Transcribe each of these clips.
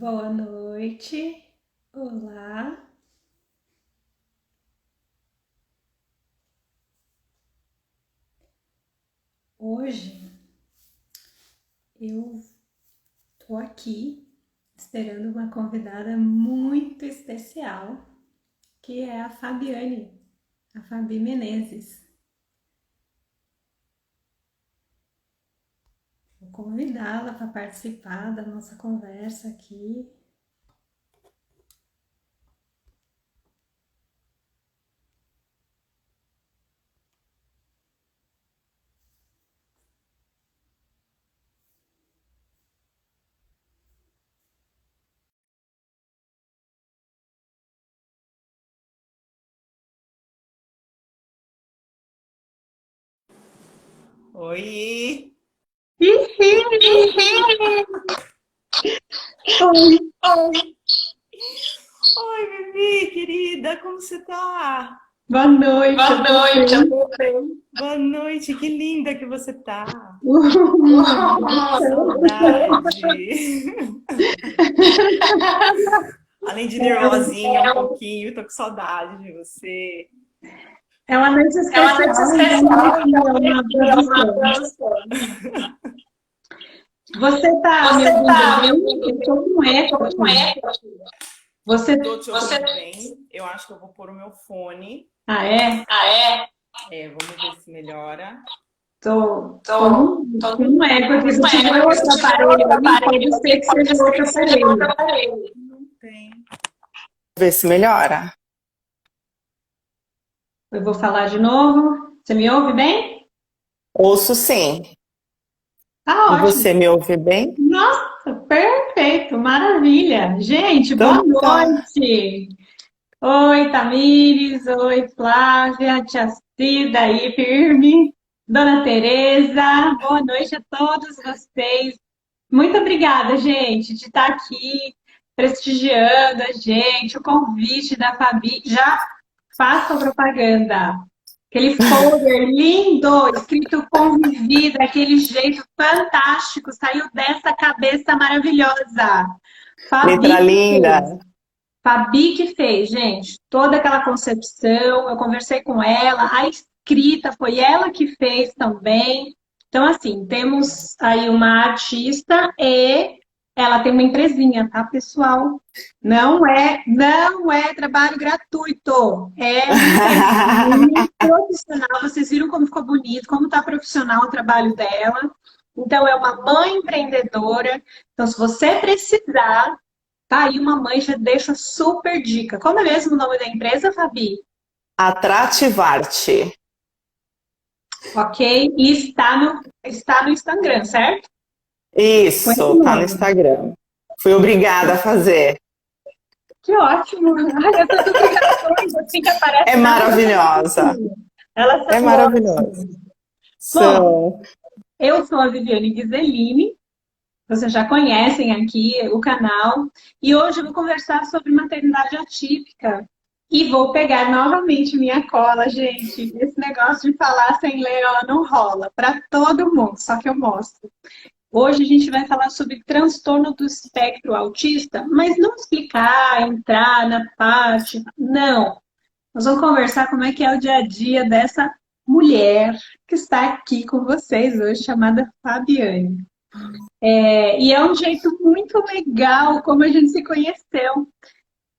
Boa noite. Olá. Hoje eu tô aqui esperando uma convidada muito especial, que é a Fabiane, a Fabi Menezes. Vou convidá-la para participar da nossa conversa aqui. Oi! Oi, Oi, Vivi, querida, como você tá? boa noite, Boa eu tô noite, eu bem. tô bem. Boa noite, que linda que você tá. Saudade. Além de nervosinha um pouquinho, tô com saudade de você. É uma noite É uma noite especial, então especial, merecia então uma merecia uma produção. produção. Você tá me Você ouvindo tá me bem? ouvindo Eu bem? tô com Eu eco tô com aqui. eco aqui. Você. Tô te Você. ouvindo bem. Eu acho que eu vou pôr o meu fone. Ah, é? Ah, é? Vamos ver se melhora. Tô Tô, com tô um eco aqui. Se com tiver eco. Se outro tiver aparelho outro aí, aparelho pode ser ali, que pode seja ser outro que seja outro aparelho. aparelho. Não tem. Ver se melhora. Eu vou falar de novo. Você me ouve bem? Ouço sim. Tá E ótimo. você me ouve bem? Nossa, perfeito, maravilha. Gente, boa Então tá. noite. Oi, Tamires. Oi, Flávia. Tia Cida aí, firme. Dona Tereza. Boa noite a todos vocês. Muito obrigada, gente, de estar aqui prestigiando a gente, o convite da Fabi. Já faço a propaganda. Aquele folder lindo, escrito Convivi, daquele jeito fantástico, saiu dessa cabeça maravilhosa. Letra Fabi que fez. linda. Fabi que fez, gente, toda aquela concepção, eu conversei com ela, a escrita foi ela que fez também. Então, assim, temos aí uma artista e ela tem uma empresinha, tá, pessoal? Não é trabalho gratuito, é uma empresa muito profissional. Vocês viram como ficou bonito, como tá profissional o trabalho dela. Então, é uma mãe empreendedora. Então, se você precisar, tá aí uma mãe, já deixa super dica. Como é mesmo o nome da empresa, Fabi? Atrativarte. Ok? E está no Instagram, certo? Com esse Isso, tá no nome. Instagram. Fui obrigada a fazer. Que ótimo! Ai, essas obrigações assim que É aparecem na hora do maravilhosa. negocinho. Elas É são maravilhosa. ótimas. Bom, São. eu sou a Viviane Ghiseline, vocês já conhecem aqui o canal, e hoje eu vou conversar sobre maternidade atípica. E vou pegar novamente minha cola, gente. Esse negócio de falar sem ler, ela não rola para todo mundo, só que eu mostro. Hoje a gente vai falar sobre transtorno do espectro autista, mas não explicar, entrar na parte, não. Nós vamos conversar como é que é o dia a dia dessa mulher que está aqui com vocês hoje, chamada Fabiane. E é um jeito muito legal como a gente se conheceu.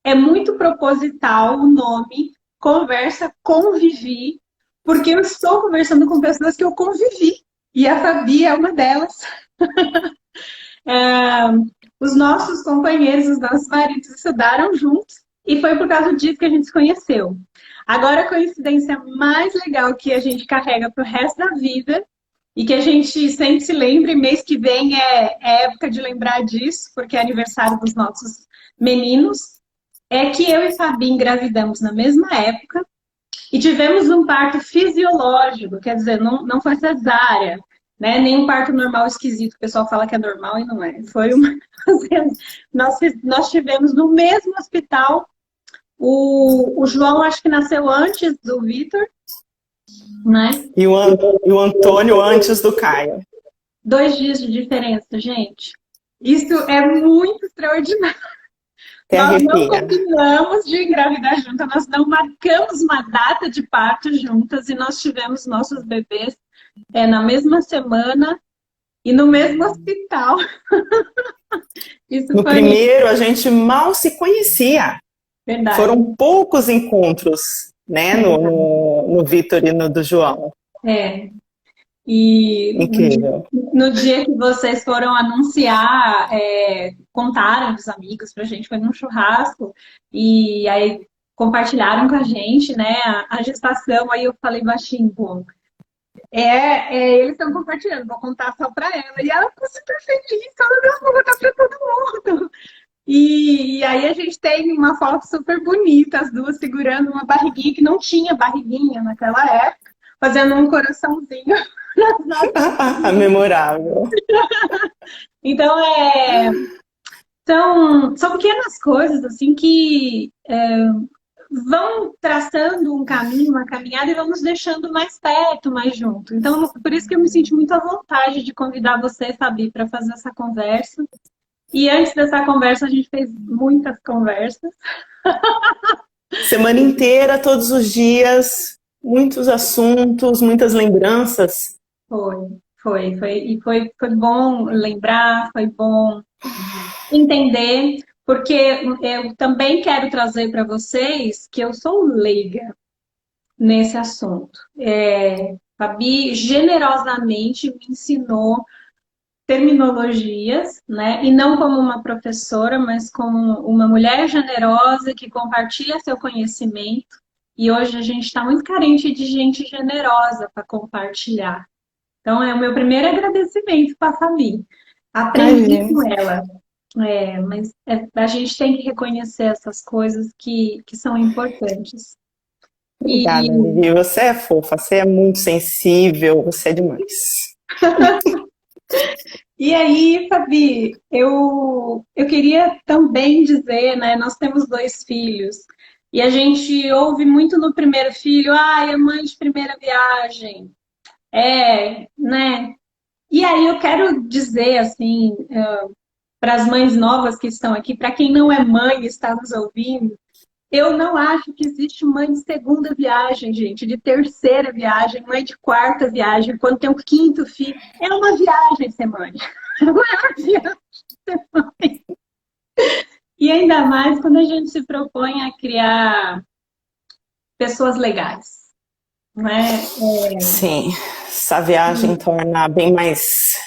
É muito proposital o nome, conversa, convivi, porque eu estou conversando com pessoas que eu convivi. E a Fabi é uma delas. É, os nossos companheiros, os nossos maridos estudaram juntos e foi por causa disso que a gente se conheceu. Agora, a coincidência mais legal que a gente carrega para o resto da vida e que a gente sempre se lembra, e mês que vem é época de lembrar disso, porque é aniversário dos nossos meninos, é que eu e Fabi engravidamos na mesma época e tivemos um parto fisiológico, quer dizer, não foi cesárea, né? Nem um parto normal esquisito, o pessoal fala que é normal e não é. Foi uma. Nós tivemos no mesmo hospital. O João, acho que nasceu antes do Vitor, né? E o Antônio antes do Caio. 2 dias de diferença, gente. Isso é muito extraordinário. Até Nós não arrepia. combinamos de engravidar juntas, nós não marcamos uma data de parto juntas e nós tivemos nossos bebês na mesma semana e no mesmo hospital. Isso No foi primeiro, a gente mal se conhecia. verdade. Foram poucos encontros, né, no Vitor e no do João. É. E Incrível. no dia que vocês foram anunciar, contaram os amigos pra gente, foi num churrasco, e aí compartilharam com a gente, né, a gestação, aí eu falei baixinho, pô, eles estão compartilhando, vou contar só pra ela. E ela ficou super feliz, falando, não, vou contar pra todo mundo. E aí a gente tem uma foto super bonita, as duas segurando uma barriguinha, que não tinha barriguinha naquela época, fazendo um coraçãozinho. Memorável. Então, são pequenas coisas, assim, que vão traçando um caminho, uma caminhada e vão nos deixando mais perto, mais junto. Então, por isso que eu me senti muito à vontade de convidar você, Fabi, para fazer essa conversa. E antes dessa conversa, a gente fez muitas conversas. Semana inteira, todos os dias, muitos assuntos, muitas lembranças. Foi bom lembrar, foi bom entender, porque eu também quero trazer para vocês que eu sou leiga nesse assunto. Fabi generosamente me ensinou terminologias, né? E não como uma professora, mas como uma mulher generosa que compartilha seu conhecimento. E hoje a gente está muito carente de gente generosa para compartilhar. Então, é o meu primeiro agradecimento para a Fabi. Aprendi Imagina. com ela. Mas a gente tem que reconhecer essas coisas que são importantes. E, Obrigada, Vivi. Você é fofa, você é muito sensível, você é demais. e aí, Fabi, eu queria também dizer, né? Nós temos 2 filhos. E a gente ouve muito no primeiro filho, é mãe de primeira viagem. Né? E aí eu quero dizer, assim, para as mães novas que estão aqui, para quem não é mãe e está nos ouvindo, eu não acho que existe mãe de segunda viagem, gente, de terceira viagem, mãe de quarta viagem, quando tem um quinto filho. É uma viagem ser mãe. É uma viagem ser mãe. E ainda mais quando a gente se propõe a criar pessoas legais, né? Sim, essa viagem torna bem mais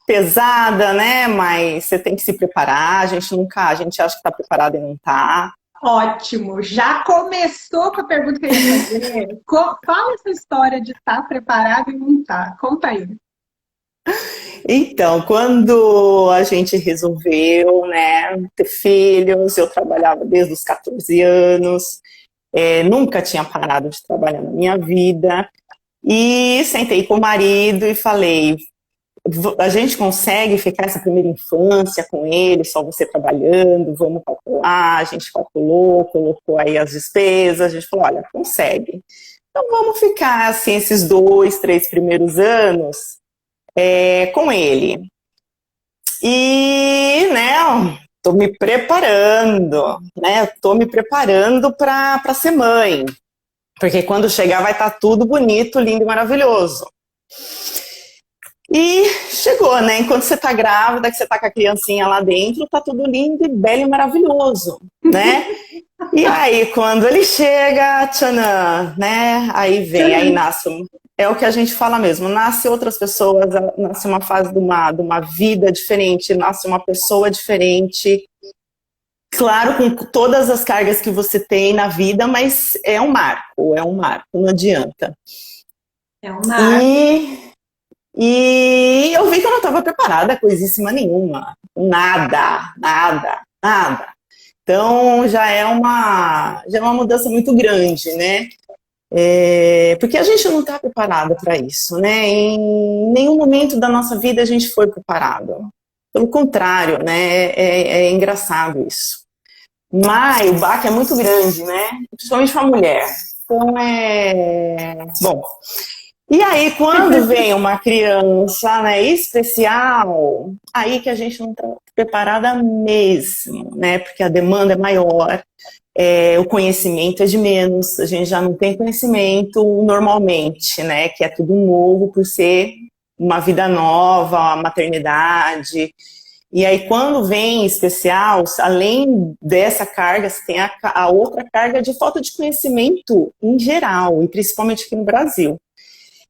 pesada, né? Mas você tem que se preparar. A gente acha que está preparado e não está. Ótimo, já começou com a pergunta que eu ia fazer. Fala essa história de estar preparado e não estar. Conta aí. Então, quando a gente resolveu, né, ter filhos, eu trabalhava desde os 14 anos, nunca tinha parado de trabalhar na minha vida, e sentei com o marido e falei, a gente consegue ficar essa primeira infância com ele, só você trabalhando, vamos calcular, a gente calculou, colocou aí as despesas, a gente falou, olha, consegue. Então vamos ficar assim esses 2, 3 primeiros anos com ele. E, né, tô me preparando, né, para ser mãe. Porque quando chegar vai estar tudo bonito, lindo e maravilhoso. E chegou, né? Enquanto você tá grávida, que você tá com a criancinha lá dentro, tá tudo lindo e belo e maravilhoso, né? E aí, quando ele chega, tchanã, né? Aí nasce, é o que a gente fala mesmo, nasce outras pessoas, nasce uma fase de uma vida diferente, nasce uma pessoa diferente. Claro, com todas as cargas que você tem na vida, mas é um marco, não adianta. É um marco. E eu vi que eu não estava preparada, coisíssima nenhuma. Nada. Então já é uma mudança muito grande, né? Porque a gente não está preparada para isso, né? Em nenhum momento da nossa vida a gente foi preparado. Pelo contrário, né? É engraçado isso. Mas o baque é muito grande, né? Principalmente para a mulher. Então bom. E aí, quando vem uma criança, né, especial, aí que a gente não está preparada mesmo, né? Porque a demanda é maior, o conhecimento é de menos, a gente já não tem conhecimento normalmente, né? Que é tudo novo por ser uma vida nova, a maternidade. E aí, quando vem especial, além dessa carga, você tem a outra carga de falta de conhecimento em geral, e principalmente aqui no Brasil.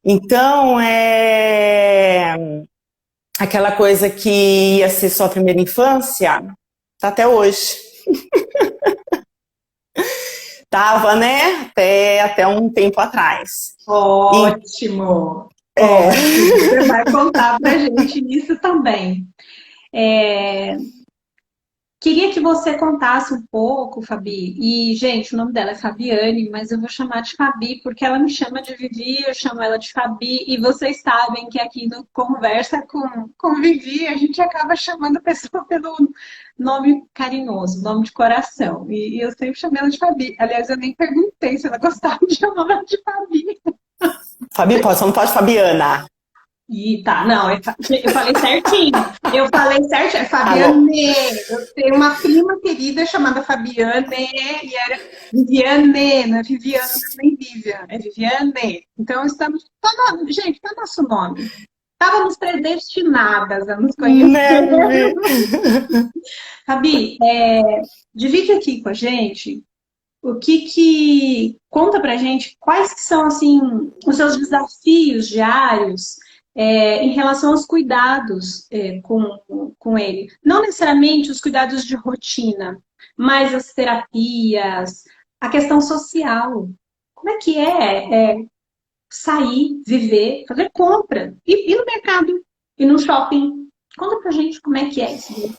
Então, aquela coisa que ia ser só a primeira infância, tá até hoje. Tava, né? Até um tempo atrás. Ótimo! É. Ótimo! Você vai contar pra gente isso também. Queria que você contasse um pouco, Fabi. E, gente, o nome dela é Fabiane, mas eu vou chamar de Fabi porque ela me chama de Vivi, eu chamo ela de Fabi. E vocês sabem que aqui no Conversa com Vivi, a gente acaba chamando a pessoa pelo nome carinhoso, nome de coração. E eu sempre chamei ela de Fabi. Aliás, eu nem perguntei se ela gostava de chamar ela de Fabi. Fabi, só não pode Fabiana. E tá, não, eu falei certinho. Eu falei certinho, é Tá Fabiane. Eu tenho uma prima querida chamada Fabiane e era Viviane, não é Viviane, nem Vivian, é Viviane. Então estamos, gente, tá nosso nome. Estávamos predestinadas a nos conhecer. Neve. Fabi, divide aqui com a gente o conta pra gente quais que são assim os seus desafios diários em relação aos cuidados com ele. Não necessariamente os cuidados de rotina, mas as terapias, a questão social. Como é que sair, viver, fazer compra, ir no mercado, ir no shopping? Conta pra gente como é que é isso.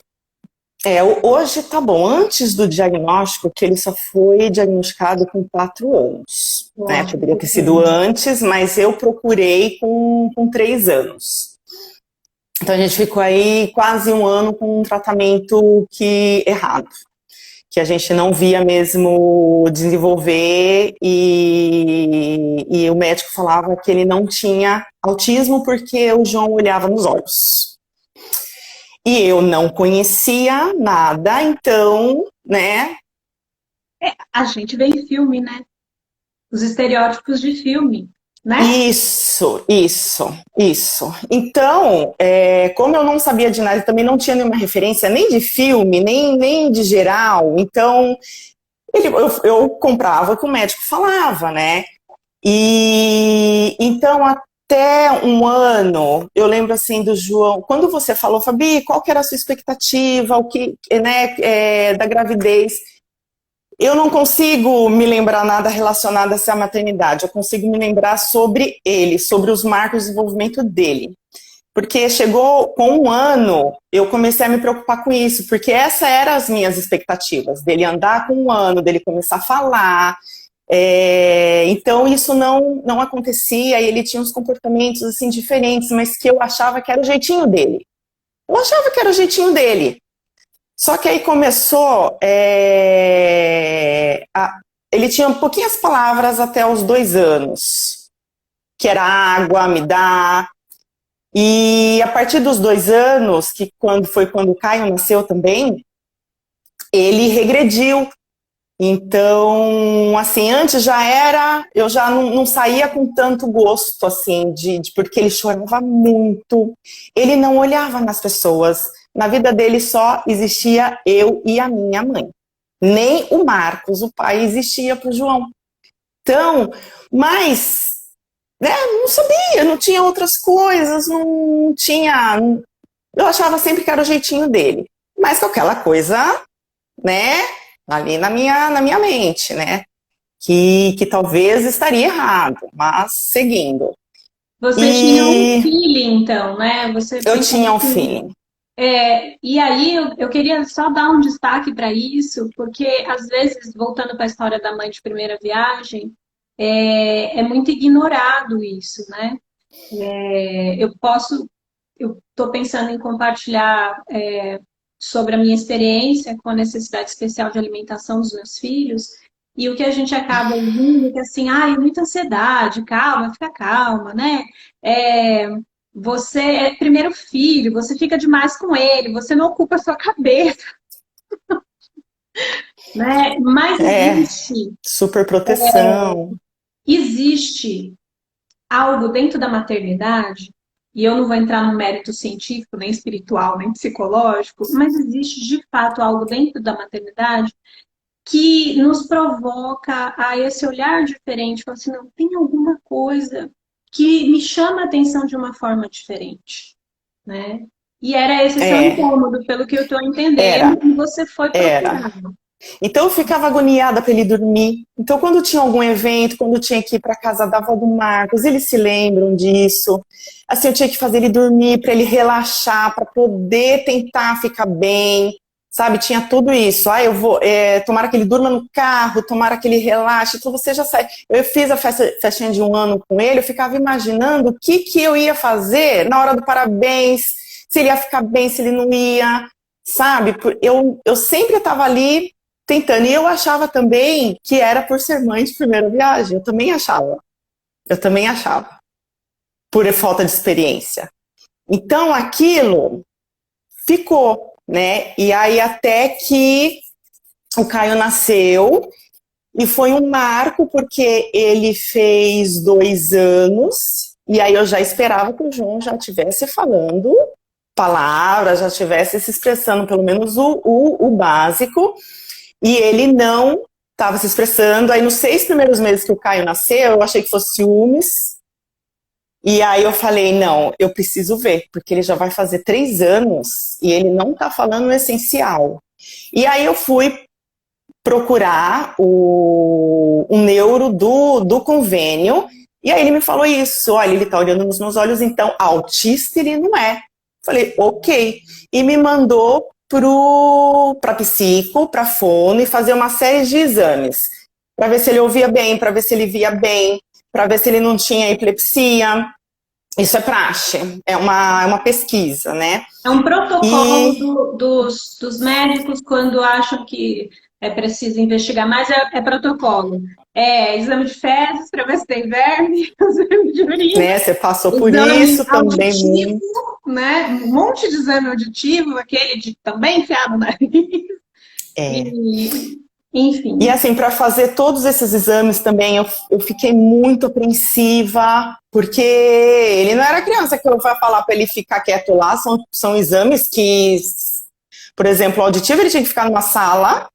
Hoje tá bom. Antes do diagnóstico, que ele só foi diagnosticado com 4 anos. Né? Poderia ter sido antes, mas eu procurei com 3 anos. Então a gente ficou aí quase um ano com um tratamento errado, que a gente não via mesmo desenvolver e o médico falava que ele não tinha autismo porque o João olhava nos olhos. E eu não conhecia nada, então, né? A gente vê em filme, né? Os estereótipos de filme, né? Isso. Então, como eu não sabia de nada, também não tinha nenhuma referência, nem de filme, nem de geral, então eu comprava o que o médico falava, né? E então, até um ano, eu lembro assim do João, quando você falou, Fabi, qual que era a sua expectativa, o que, né, da gravidez? Eu não consigo me lembrar nada relacionado a essa maternidade, eu consigo me lembrar sobre ele, sobre os marcos de desenvolvimento dele. Porque chegou com um ano, eu comecei a me preocupar com isso, porque essas eram as minhas expectativas, dele andar com um ano, dele começar a falar. Então isso não acontecia e ele tinha uns comportamentos assim diferentes, mas que eu achava que era o jeitinho dele. Só que aí começou, ele tinha pouquinhas palavras até os 2 anos, que era água, me dá. E a partir dos 2 anos, que foi quando o Caio nasceu também, ele regrediu. Então, assim, antes eu já não saía com tanto gosto, assim, porque ele chorava muito, ele não olhava nas pessoas, na vida dele só existia eu e a minha mãe, nem o Marcos, o pai, existia para o João. Então, mas, né, não sabia, não tinha outras coisas, não tinha, eu achava sempre que era o jeitinho dele, mas com aquela coisa, né, ali na minha mente, né? Que talvez estaria errado, mas seguindo. Você tinha um feeling, então, né? Eu tinha um feeling. E aí eu queria só dar um destaque para isso, porque às vezes, voltando para a história da mãe de primeira viagem, é muito ignorado isso, né? Eu estou pensando em compartilhar sobre a minha experiência com a necessidade especial de alimentação dos meus filhos. E o que a gente acaba ouvindo é que assim, ai, muita ansiedade, calma, fica calma, né? É, você é primeiro filho, você fica demais com ele, você não ocupa a sua cabeça, né? Mas É, super proteção. existe algo dentro da maternidade, e eu não vou entrar no mérito científico, nem espiritual, nem psicológico, mas existe de fato algo dentro da maternidade que nos provoca a esse olhar diferente, falar assim, não, tem alguma coisa que me chama a atenção de uma forma diferente, né? E era esse seu É, incômodo, pelo que eu estou entendendo, era, e você foi era. procurar. Então eu ficava agoniada para ele dormir. Então quando tinha algum evento, quando eu tinha que ir para casa da avó do Marcos, eles se lembram disso. Assim, eu tinha que fazer ele dormir para ele relaxar, para poder tentar ficar bem, sabe? Tinha tudo isso. Ah, eu vou, tomara que ele durma no carro, tomara que ele relaxe. Então você já sabe. Eu fiz a festinha de 1 ano com ele, eu ficava imaginando o que eu ia fazer na hora do parabéns, se ele ia ficar bem, se ele não ia, sabe? Eu sempre estava ali tentando. E eu achava também que era por ser mãe de primeira viagem. Eu também achava. Eu também achava. Por falta de experiência. Então aquilo ficou, né? E aí até que o Caio nasceu e foi um marco porque ele fez 2 anos e aí eu já esperava que o João já estivesse falando palavras, já estivesse se expressando pelo menos o básico. E ele não estava se expressando. Aí, nos 6 primeiros meses que o Caio nasceu, eu achei que fosse ciúmes. E aí eu falei, não, eu preciso ver, porque ele já vai fazer 3 anos e ele não está falando o essencial. E aí eu fui procurar o neuro do convênio, e aí ele me falou isso, olha, ele está olhando nos meus olhos, então autista ele não é. Falei, ok. E me mandou para psico, para fono e fazer uma série de exames para ver se ele ouvia bem, para ver se ele via bem, para ver se ele não tinha epilepsia. Isso é praxe, é uma pesquisa, né? É um protocolo E dos médicos quando acham que é preciso investigar mais, é protocolo. É exame de fezes para ver se tem verme, exame de urina, né, você passou por exame isso também auditivo, muito. né? Um monte de exame auditivo, aquele de também enfiado no nariz. É. E, E enfim. assim, para fazer todos esses exames também, eu fiquei muito apreensiva, porque ele não era criança que eu vou falar para ele ficar quieto lá, são exames que, por exemplo, o auditivo ele tinha que ficar numa sala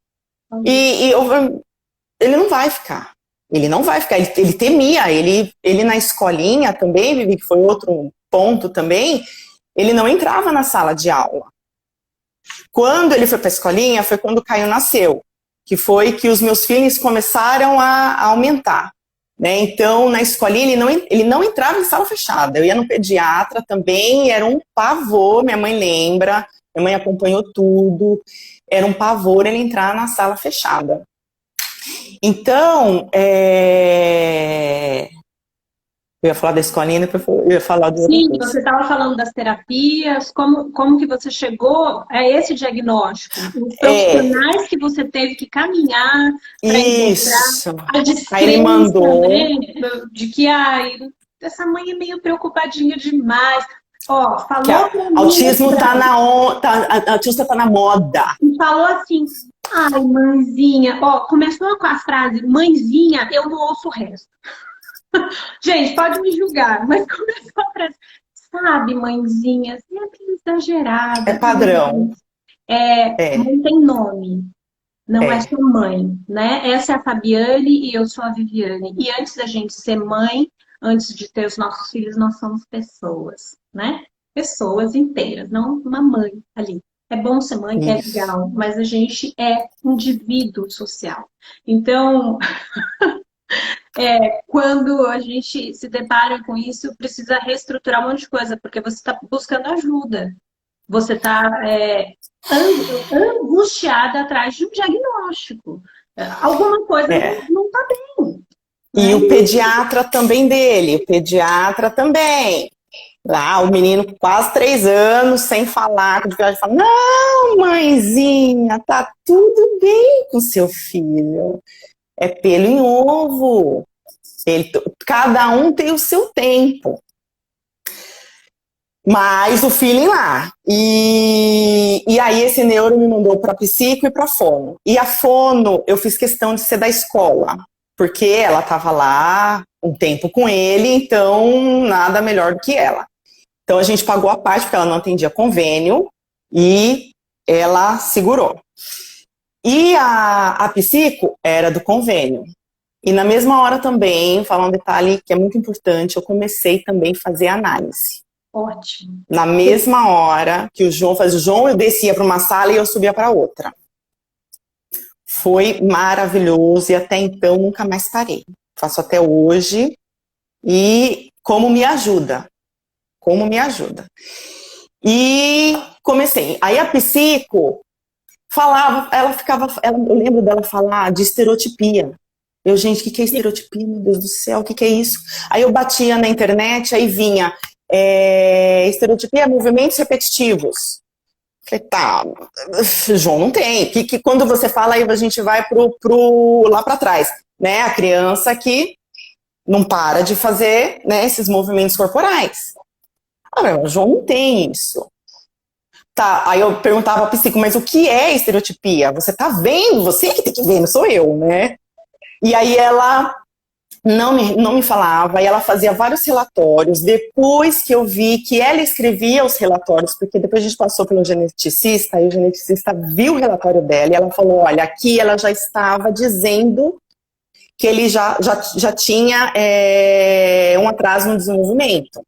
ele não vai ficar. Ele não vai ficar, ele temia, ele na escolinha também, Vivi, que foi outro ponto também, ele não entrava na sala de aula. Quando ele foi para a escolinha, foi quando o Caio nasceu, que foi que os meus filhos começaram a aumentar. Né? Então, na escolinha, ele não entrava em sala fechada. Eu ia no pediatra também, era um pavor, minha mãe lembra, minha mãe acompanhou tudo, era um pavor ele entrar na sala fechada. Então, eu ia falar da escolinha, depois eu ia falar de outra Sim, coisa. você estava falando das terapias, como que você chegou a esse diagnóstico? Os profissionais que você teve que caminhar para encontrar Isso. a Aí ele descrença, mandou. né, de que essa mãe é meio preocupadinha demais. Ó, Que falou para mim autismo autista tá na moda. e falou assim, ai, mãezinha, ó, começou com a frase, mãezinha, eu não ouço o resto. Gente, pode me julgar, mas começou a frase, sabe, mãezinha, sempre exagerada. É padrão. É, Mãe tem nome, não é é. só mãe, né? Essa é a Fabiane e eu sou a Viviane. E antes da gente ser mãe, antes de ter os nossos filhos, nós somos pessoas, né? Pessoas inteiras, não uma mãe ali. É bom ser mãe, é Isso. legal, mas a gente é indivíduo social. Então, quando a gente se depara com isso, precisa reestruturar um monte de coisa, porque você está buscando ajuda. Você está angustiada atrás de um diagnóstico. Alguma coisa É. não está bem. E Né? o pediatra também dele, o pediatra também. Lá, o menino com quase 3 anos, sem falar, com dificuldade de falar, não, mãezinha, tá tudo bem com seu filho. É pelo em ovo. Cada um tem o seu tempo. Mas o feeling lá. E aí esse neuro me mandou para psico e para fono. E a fono eu fiz questão de ser da escola, porque ela estava lá um tempo com ele, então nada melhor do que ela. Então a gente pagou a parte, porque ela não atendia convênio, e ela segurou. E a psico era do convênio. E na mesma hora também, falar um detalhe que é muito importante, eu comecei também a fazer análise. Ótimo. Na mesma hora que o João fazia o João, eu descia para uma sala e eu subia para outra. Foi maravilhoso e até então nunca mais parei. Faço até hoje e como me ajuda. Como me ajuda. E comecei. Aí a psico falava, eu lembro dela falar de estereotipia. Gente, o que é estereotipia? Meu Deus do céu, o que é isso? Aí eu batia na internet, aí vinha estereotipia, movimentos repetitivos. Falei, tá, João, não tem. Que quando você fala, aí a gente vai lá para trás, né? A criança que não para de fazer, né, esses movimentos corporais. Mas João não tem isso. Tá, aí eu perguntava pra psico, mas o que é estereotipia? Você tá vendo? Você que tem que ver, não sou eu, né? E aí ela não me falava, e ela fazia vários relatórios. Depois que eu vi que ela escrevia os relatórios, porque depois a gente passou pelo geneticista, e o geneticista viu o relatório dela, e ela falou, olha, aqui ela já estava dizendo que ele já tinha um atraso no desenvolvimento.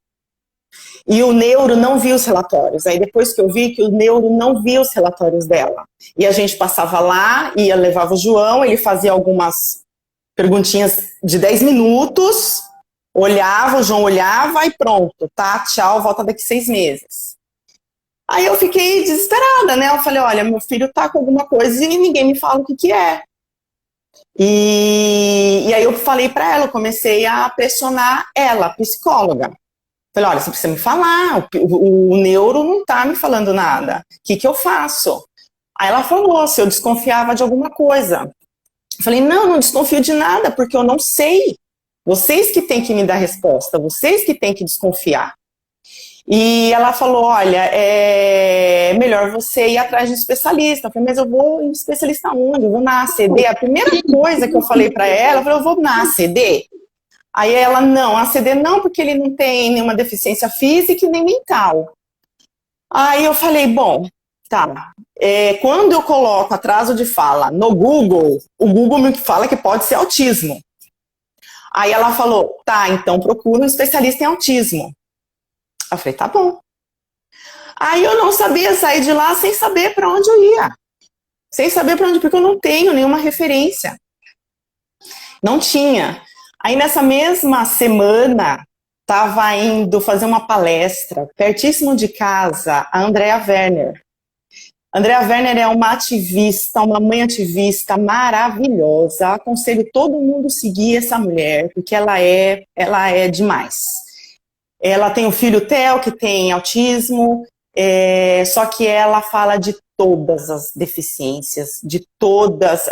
E o neuro não viu os relatórios. Aí depois que eu vi que o neuro não viu os relatórios dela. E a gente passava lá, levava o João, ele fazia algumas perguntinhas de 10 minutos, olhava, o João olhava e pronto, tá, tchau, volta daqui 6 meses. Aí eu fiquei desesperada, né? Eu falei, olha, meu filho tá com alguma coisa e ninguém me fala o que é. E aí eu falei pra ela, eu comecei a pressionar ela, a psicóloga. Falei, olha, você precisa me falar, o neuro não tá me falando nada. O que eu faço? Aí ela falou, se eu desconfiava de alguma coisa. Eu falei, não desconfio de nada, porque eu não sei. Vocês que têm que me dar resposta, vocês que têm que desconfiar. E ela falou, olha, é melhor você ir atrás de um especialista. Eu falei, mas eu vou em especialista onde? Eu vou na ACD. A primeira coisa que eu falei para ela, eu falei, eu vou na ACD. Aí ela, não, a ACD não, porque ele não tem nenhuma deficiência física e nem mental. Aí eu falei, bom, tá. Quando eu coloco atraso de fala no Google, o Google me fala que pode ser autismo. Aí ela falou, tá, então procura um especialista em autismo. Eu falei, tá bom. Aí eu não sabia sair de lá sem saber para onde eu ia. Sem saber para onde, porque eu não tenho nenhuma referência. Não tinha. Aí nessa mesma semana, estava indo fazer uma palestra, pertíssimo de casa, a Andrea Werner. Andrea Werner é uma ativista, uma mãe ativista maravilhosa. Aconselho todo mundo seguir essa mulher, porque ela é demais. Ela tem o filho Theo, que tem autismo, só que ela fala de todas as deficiências, de todas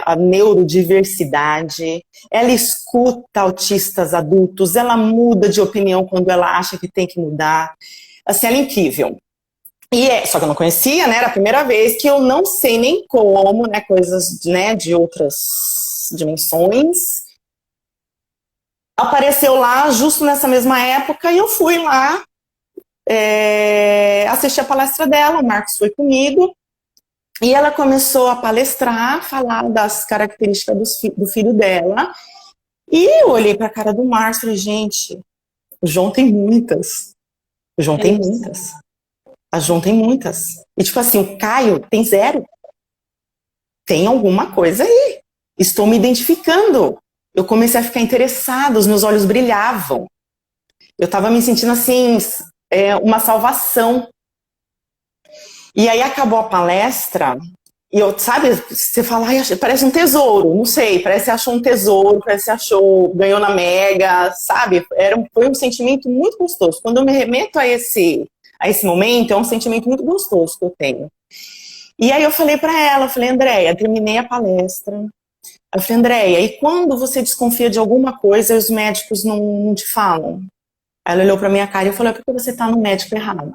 a neurodiversidade. Ela escuta autistas adultos, ela muda de opinião quando ela acha que tem que mudar. Assim, ela é incrível. Só que eu não conhecia, né? Era a primeira vez que eu não sei nem como, né? Coisas, né, de outras dimensões. Apareceu lá justo nessa mesma época e eu fui lá assistir a palestra dela, o Marcos foi comigo, e ela começou a palestrar, falar das características do filho dela, e eu olhei para a cara do Marcos e falei, gente, o João tem muitas. O João tem muitas. A João tem muitas. E tipo assim, o Caio tem 0. Tem alguma coisa aí. Estou me identificando. Eu comecei a ficar interessada, os meus olhos brilhavam. Eu estava me sentindo assim, uma salvação. E aí acabou a palestra, e eu, sabe, você fala, parece um tesouro, não sei, parece que achou um tesouro, parece que achou, ganhou na Mega, sabe? Foi um sentimento muito gostoso. Quando eu me remeto a esse momento, é um sentimento muito gostoso que eu tenho. E aí eu falei para ela, Andréia, terminei a palestra, Eu falei, Andréia, e quando você desconfia de alguma coisa e os médicos não te falam? Ela olhou pra minha cara e falou, é porque você tá no médico errado.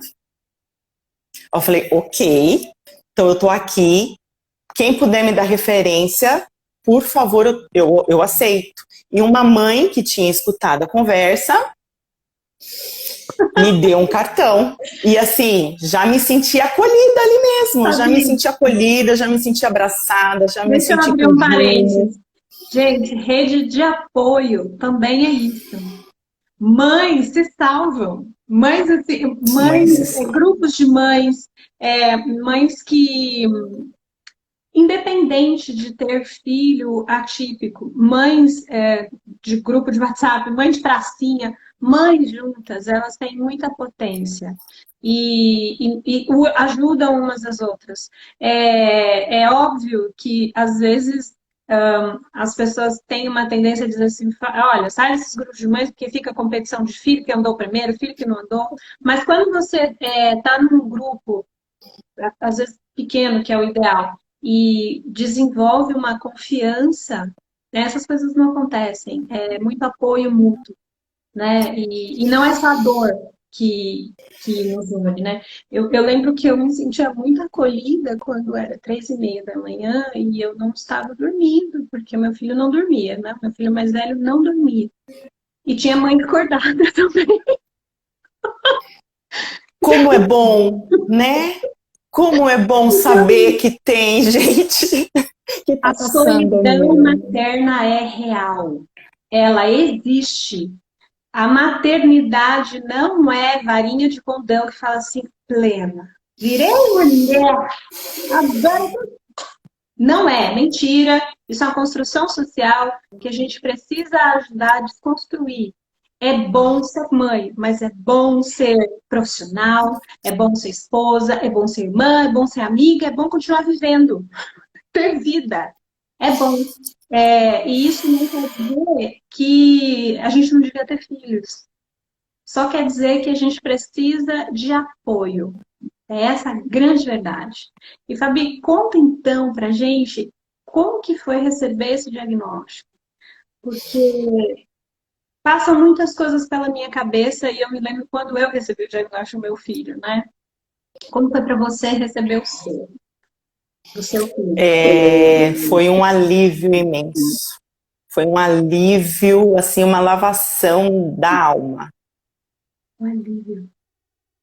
Eu falei, ok, então eu tô aqui, quem puder me dar referência, por favor, eu aceito. E uma mãe que tinha escutado a conversa me deu um cartão. E assim, já me senti acolhida ali mesmo, já me senti acolhida, já me senti abraçada, já me Deixa eu senti abrir com um rumo. parênteses. Gente, rede de apoio também é isso. Mães se salvam. Mães, assim, Mas, grupos de mães, mães que, independente de ter filho atípico, mães de grupo de WhatsApp, mãe de pracinha, mães juntas, elas têm muita potência e ajudam umas às outras. É óbvio que, às vezes, as pessoas têm uma tendência a dizer assim, olha, sai desses grupos de mães porque fica competição de filho que andou primeiro, filho que não andou. Mas quando você está num grupo, às vezes pequeno, que é o ideal, e desenvolve uma confiança, né, essas coisas não acontecem. É muito apoio mútuo, né? E não é só a dor que nos une, né? Eu lembro que eu me sentia muito acolhida quando era 3:30 da manhã e eu não estava dormindo, porque meu filho não dormia, né? Meu filho mais velho não dormia. E tinha mãe acordada também. como é bom, né? Como é bom saber que tem gente que tá A passando solidão mesmo. materna é real. Ela existe. A maternidade não é varinha de condão que fala assim, plena. Virei mulher, agora não é, mentira. Isso é uma construção social que a gente precisa ajudar a desconstruir. É bom ser mãe, mas é bom ser profissional, é bom ser esposa, é bom ser irmã, é bom ser amiga, é bom continuar vivendo, ter vida. É bom. E isso não quer dizer que a gente não devia ter filhos. Só quer dizer que a gente precisa de apoio. É essa a grande verdade. E Fabi, conta então pra gente como que foi receber esse diagnóstico. Porque passam muitas coisas pela minha cabeça e eu me lembro quando eu recebi o diagnóstico do meu filho, né? Como foi para você receber do seu filho? Foi um alívio imenso. Foi um alívio, assim, uma lavação da alma. Um alívio.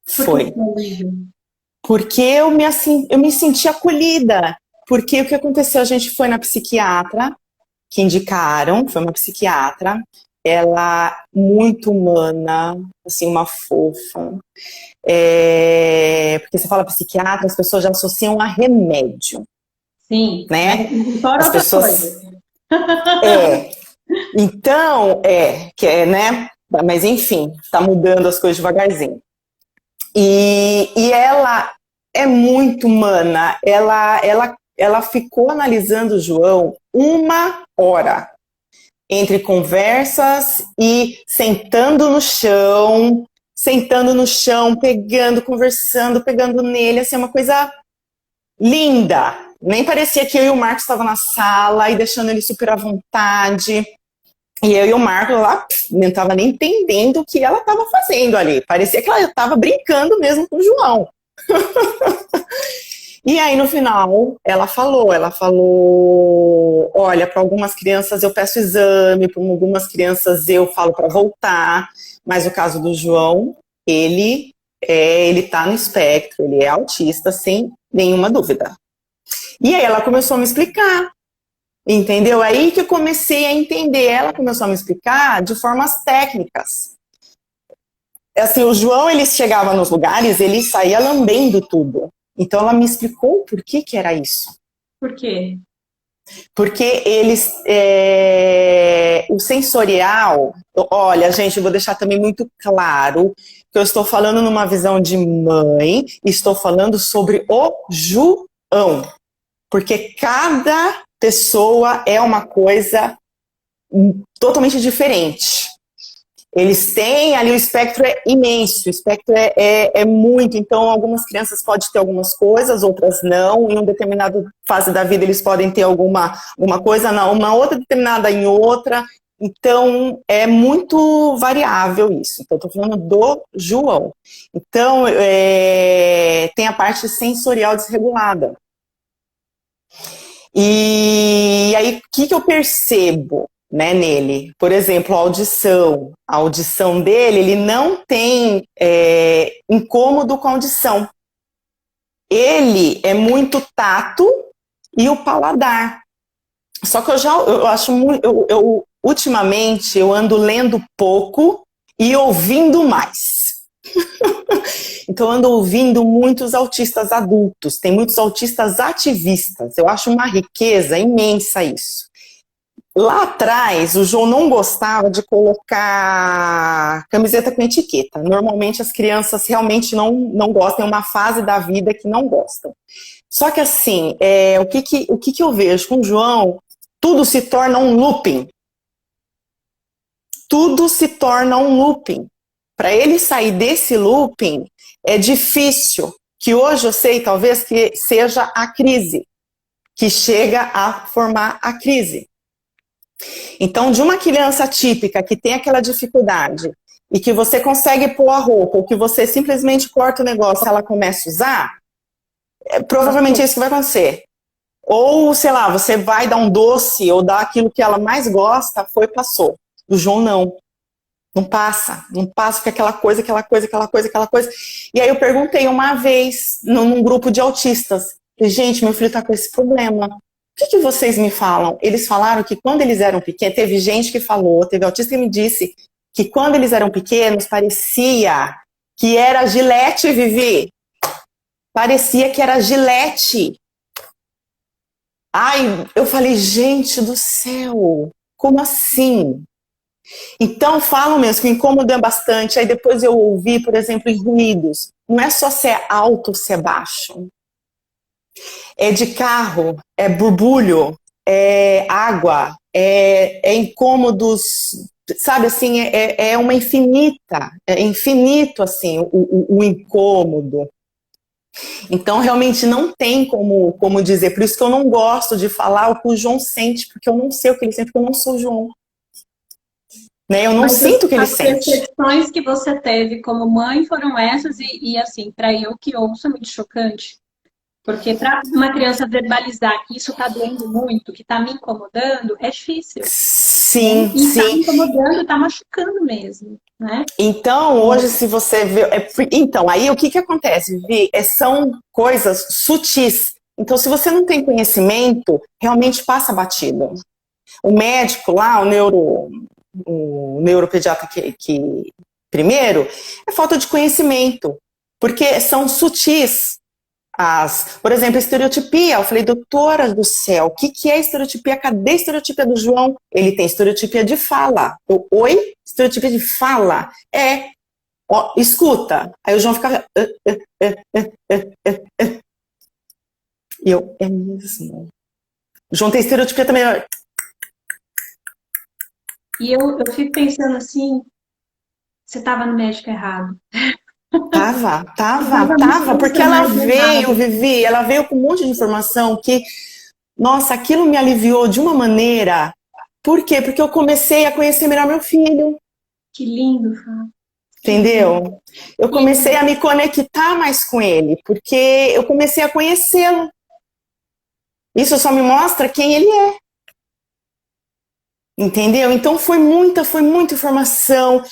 Por que Foi. um alívio? Porque eu me senti acolhida. Porque o que aconteceu? A gente foi na psiquiatra, que indicaram, foi uma psiquiatra, ela muito humana, assim, uma fofa. Porque você fala psiquiatra, as pessoas já associam a remédio, Sim, né? mas fora As outras pessoas. coisas. Então, né? Mas enfim, tá mudando as coisas devagarzinho. E ela é muito humana. Ela ficou analisando o João 1 hora, entre conversas e sentando no chão, pegando, conversando, pegando nele, assim, uma coisa linda. Nem parecia que eu e o Marcos estavam na sala e deixando ele super à vontade. E eu e o Marcos lá não estava nem entendendo o que ela estava fazendo ali. Parecia que ela estava brincando mesmo com o João. E aí no final ela falou, olha, para algumas crianças eu peço exame, para algumas crianças eu falo para voltar, mas o caso do João, ele tá no espectro, ele é autista sem nenhuma dúvida. E aí ela começou a me explicar. Entendeu? Aí que eu comecei a entender. Ela começou a me explicar de formas técnicas. Assim, o João, ele chegava nos lugares, ele saía lambendo tudo. Então ela me explicou por que era isso. Por quê? Porque o sensorial, olha, gente, eu vou deixar também muito claro que eu estou falando numa visão de mãe, estou falando sobre o João. Porque cada pessoa é uma coisa totalmente diferente. Eles têm ali, o espectro é imenso, o espectro é muito, então algumas crianças podem ter algumas coisas, outras não, em uma determinada fase da vida eles podem ter alguma coisa, não, uma outra determinada em outra, então é muito variável isso. Então, eu estou falando do João. Então, tem a parte sensorial desregulada. E aí, o que eu percebo? Né, nele, por exemplo, a audição dele, ele não tem incômodo com a audição. Ele é muito tato e o paladar. Só que eu acho muito, ultimamente eu ando lendo pouco e ouvindo mais. Então eu ando ouvindo muitos autistas adultos, tem muitos autistas ativistas. Eu acho uma riqueza imensa isso. Lá atrás, o João não gostava de colocar camiseta com etiqueta. Normalmente as crianças realmente não gostam, é uma fase da vida que não gostam. Só que assim, o que eu vejo com o João, tudo se torna um looping. Tudo se torna um looping. Para ele sair desse looping, é difícil, que hoje eu sei talvez que seja a crise, que chega a formar a crise. Então, de uma criança típica que tem aquela dificuldade e que você consegue pôr a roupa ou que você simplesmente corta o negócio e ela começa a usar, provavelmente é isso que vai acontecer. Ou, sei lá, você vai dar um doce ou dar aquilo que ela mais gosta, passou. O João não. Não passa, porque aquela coisa. E aí eu perguntei uma vez num grupo de autistas, gente, meu filho tá com esse problema. O que vocês me falam? Eles falaram que quando eles eram pequenos, teve gente que falou, teve autista que me disse que quando eles eram pequenos, parecia que era Gillette, Vivi. Parecia que era Gillette. Ai, eu falei, gente do céu, como assim? Então, falam mesmo que incomoda bastante. Aí depois eu ouvi, por exemplo, em ruídos. Não é só se é alto ou se é baixo. É de carro, é burbulho, é água, é incômodos, sabe assim, é uma infinita, é infinito assim o incômodo. Então realmente não tem como dizer, por isso que eu não gosto de falar o que o João sente, porque eu não sei o que ele sente, porque eu não sou o João. Né? Eu não sinto o que ele sente. As percepções que você teve como mãe foram essas e assim, para eu que ouço é muito chocante. Porque para uma criança verbalizar que isso está doendo muito, que está me incomodando, é difícil. Sim, e sim. Está me incomodando, está machucando mesmo, né? Então, hoje, se você vê... Então, aí o que acontece, Vi? São coisas sutis. Então, se você não tem conhecimento, realmente passa batido. O médico lá, o neuropediatra que primeiro, é falta de conhecimento. Porque são sutis. Por exemplo, estereotipia. Eu falei, doutora do céu, o que é estereotipia? Cadê a estereotipia do João? Ele tem estereotipia de fala. Oi? Estereotipia de fala? Ó, escuta. Aí o João fica... E eu, é mesmo. O João tem estereotipia também. E eu fico pensando assim, você estava no médico errado. Tava, porque ela veio, Vivi, ela veio com um monte de informação que, nossa, aquilo me aliviou de uma maneira. Por quê? Porque eu comecei a conhecer melhor meu filho. Que lindo, Fá. Entendeu? Eu comecei a me conectar mais com ele, porque eu comecei a conhecê-lo. Isso só me mostra quem ele é. Entendeu? Então foi muita informação.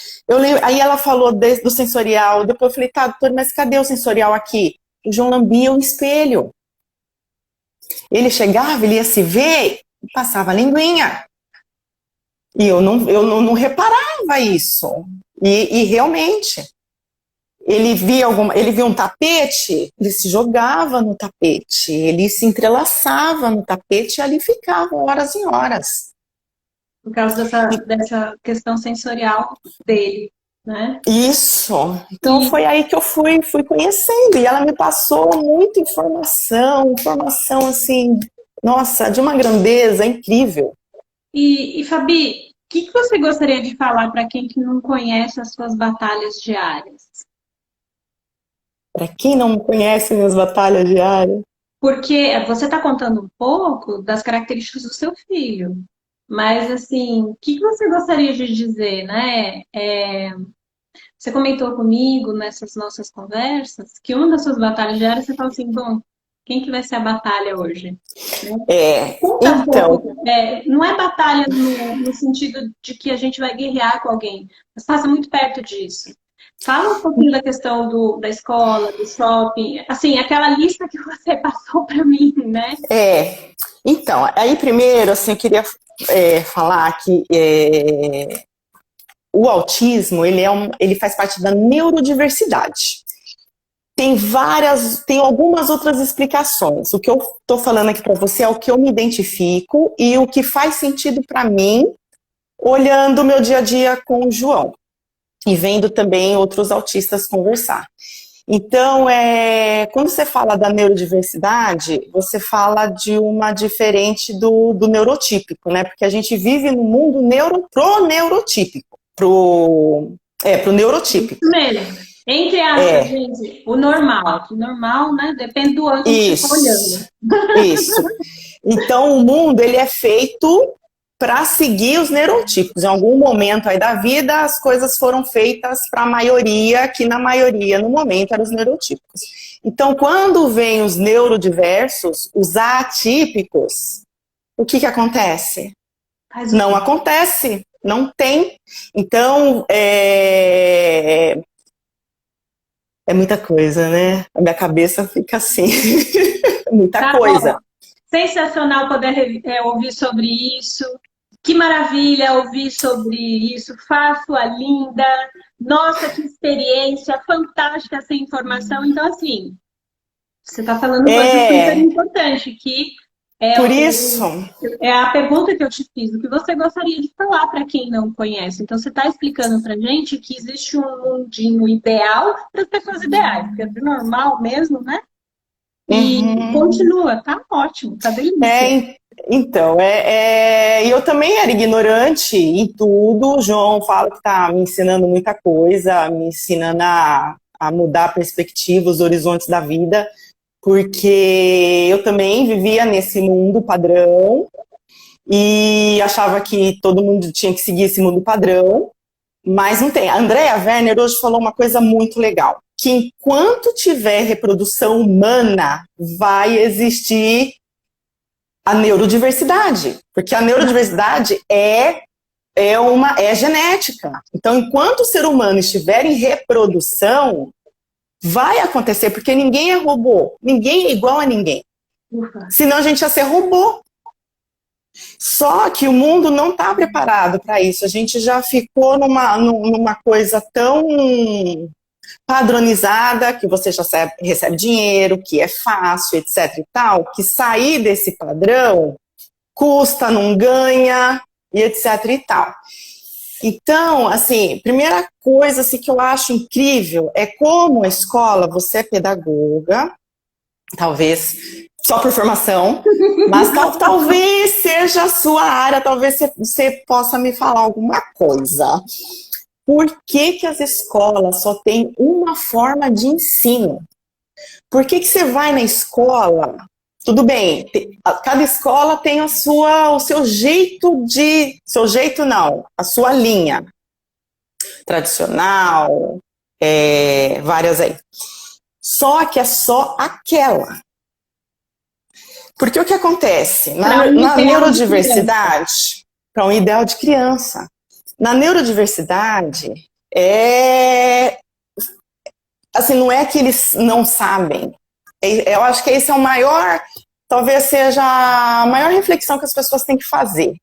Aí ela falou do sensorial, depois eu falei, tá, doutor, mas cadê o sensorial aqui? O João lambia o espelho. Ele chegava, ele ia se ver e passava a linguinha. E eu não reparava isso. E realmente, ele via um tapete, ele se jogava no tapete, ele se entrelaçava no tapete e ali ficava horas e horas. Por causa dessa questão sensorial dele, né? Isso. Então foi aí que eu fui conhecendo. E ela me passou muita informação assim, nossa, de uma grandeza incrível. E Fabi, que você gostaria de falar para quem que não conhece as suas batalhas diárias? Para quem não conhece minhas batalhas diárias, Porque você está contando um pouco das características do seu filho, mas assim, o que você gostaria de dizer, né? Você comentou comigo nessas nossas conversas que uma das suas batalhas diárias você fala assim, bom, quem que vai ser a batalha hoje? Né? Conta um então, pouco, não é batalha no sentido de que a gente vai guerrear com alguém, mas passa muito perto disso. Fala um pouquinho da questão da escola, do shopping, assim, aquela lista que você passou para mim, né? então, aí primeiro, assim, eu queria falar que o autismo, ele faz parte da neurodiversidade. Tem algumas outras explicações. O que eu estou falando aqui para você é o que eu me identifico e o que faz sentido para mim, olhando o meu dia a dia com o João e vendo também outros autistas conversar. Então, quando você fala da neurodiversidade, você fala de uma diferente do neurotípico, né? Porque a gente vive no mundo pro neurotípico, pro neurotípico. Isso mesmo. Entre aspas, gente, o normal. O normal, né? Depende do ângulo que você está olhando. Isso. Então, o mundo, ele é feito para seguir os neurotipos. Em algum momento aí da vida, as coisas foram feitas para a maioria, que na maioria, no momento, eram os neurotipos. Então, quando vem os neurodiversos, os atípicos, o que acontece? Não acontece, não tem. Então, é muita coisa, né? A minha cabeça fica assim, muita coisa. Bom. Sensacional poder ouvir sobre isso. Que maravilha ouvir sobre isso. Faço linda. Nossa, que experiência fantástica essa informação. Então, assim, você está falando coisa super importante, que por isso é a pergunta que eu te fiz. O que você gostaria de falar para quem não conhece? Então, você está explicando para gente que existe um mundinho ideal para as pessoas ideais, porque é normal mesmo, né? E continua, tá ótimo, tá delícia. Então, eu também era ignorante em tudo. O João fala que está me ensinando muita coisa, me ensinando a mudar a perspectiva, os horizontes da vida, porque eu também vivia nesse mundo padrão e achava que todo mundo tinha que seguir esse mundo padrão, mas não tem. A Andrea Werner hoje falou uma coisa muito legal, que enquanto tiver reprodução humana, vai existir a neurodiversidade, porque a neurodiversidade é genética. Então, enquanto o ser humano estiver em reprodução, vai acontecer, porque ninguém é robô, ninguém é igual a ninguém. Senão a gente ia ser robô. Só que o mundo não está preparado para isso. A gente já ficou numa coisa tão padronizada, que você já recebe dinheiro, que é fácil, etc e tal, que sair desse padrão custa, não ganha, e etc e tal. Então, assim, primeira coisa assim, que eu acho incrível é como a escola, você é pedagoga, talvez só por formação, mas talvez seja a sua área, talvez você possa me falar alguma coisa. Por que as escolas só têm uma forma de ensino? Por que você vai na escola? Tudo bem, cada escola tem o seu jeito seu jeito não, a sua linha tradicional, várias aí. Só que é só aquela. Porque o que acontece? Na neurodiversidade, para um ideal de criança, na neurodiversidade, assim, não é que eles não sabem. Eu acho que esse é o maior, talvez seja a maior reflexão que as pessoas têm que fazer.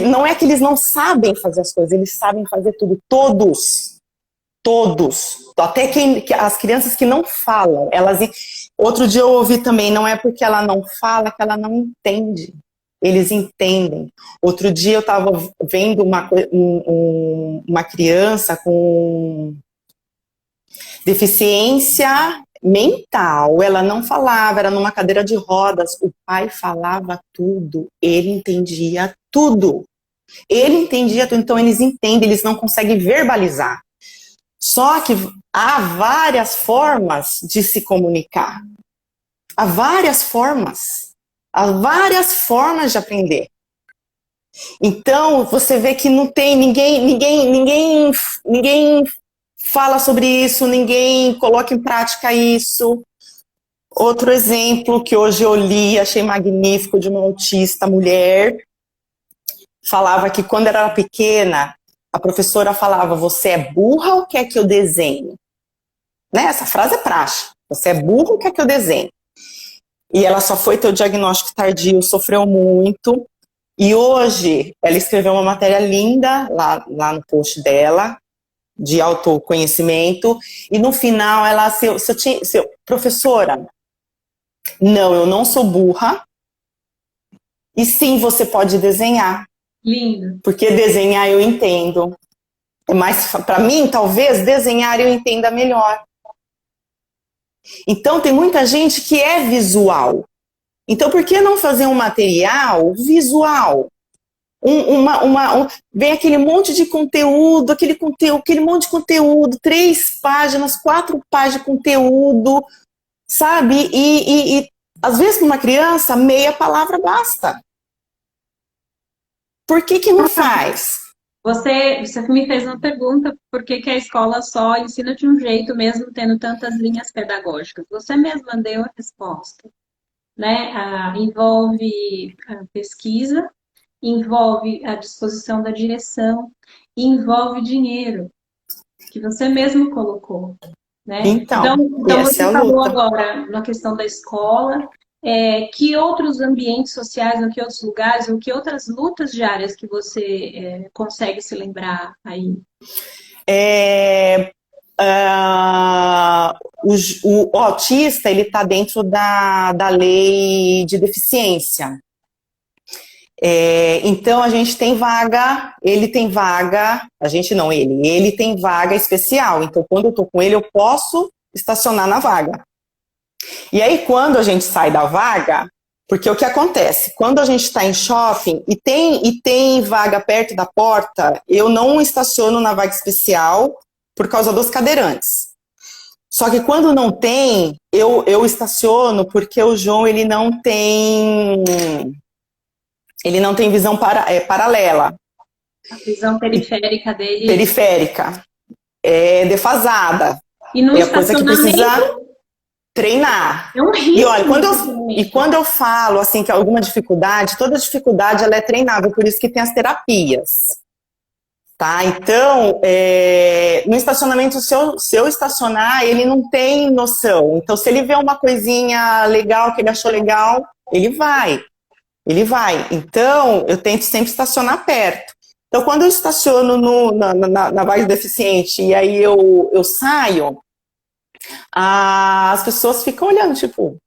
Não é que eles não sabem fazer as coisas, eles sabem fazer tudo. Todos. Até as crianças que não falam. Outro dia eu ouvi também, não é porque ela não fala que ela não entende. Eles entendem. Outro dia eu estava vendo uma criança com deficiência mental, ela não falava, era numa cadeira de rodas, o pai falava tudo, ele entendia tudo. Ele entendia tudo, então eles entendem, eles não conseguem verbalizar. Só que há várias formas de se comunicar. Há várias formas. Há várias formas de aprender. Então, você vê que não tem ninguém fala sobre isso, ninguém coloca em prática isso. Outro exemplo que hoje eu li, achei magnífico, de uma autista mulher, falava que quando ela era pequena, a professora falava: você é burra ou quer que eu desenhe? Né? Essa frase é praxe. Você é burra ou quer que eu desenhe? E ela só foi ter o diagnóstico tardio, sofreu muito. E hoje ela escreveu uma matéria linda lá no post dela, de autoconhecimento. E no final ela, professora, não, eu não sou burra. E sim, você pode desenhar. Lindo. Porque desenhar eu entendo. Mas para mim, talvez, desenhar eu entenda melhor. Então, tem muita gente que é visual. Então, por que não fazer um material visual? Vem aquele monte de conteúdo, aquele monte de conteúdo, 3 páginas, 4 páginas de conteúdo, sabe? E às vezes, para uma criança, meia palavra basta. Por que não faz? Você me fez uma pergunta, por que a escola só ensina de um jeito, mesmo tendo tantas linhas pedagógicas? Você mesma deu a resposta, né? Envolve a pesquisa, envolve a disposição da direção, envolve dinheiro, que você mesmo colocou, né? Então você falou agora na questão da escola, que outros ambientes sociais, ou que outros lugares, ou que outras lutas diárias que você consegue se lembrar aí? O autista, ele está dentro da lei de deficiência. Então, a gente tem vaga, ele tem vaga, a gente não, ele tem vaga especial. Então, quando eu estou com ele, eu posso estacionar na vaga. E aí, quando a gente sai da vaga, porque o que acontece? Quando a gente está em shopping e tem vaga perto da porta, eu não estaciono na vaga especial por causa dos cadeirantes. Só que quando não tem, eu estaciono porque o João, ele não tem visão paralela. A visão periférica dele... Periférica. É defasada. E no estacionamento... Coisa que precisa treinar. É um risco. E olha, quando eu falo assim, que alguma dificuldade, toda dificuldade ela é treinável, por isso que tem as terapias. Tá? Então, no estacionamento, se eu estacionar, ele não tem noção. Então, se ele vê uma coisinha legal, que ele achou legal, ele vai. Então, eu tento sempre estacionar perto. Então, quando eu estaciono na vaga deficiente e aí eu saio, as pessoas ficam olhando, tipo,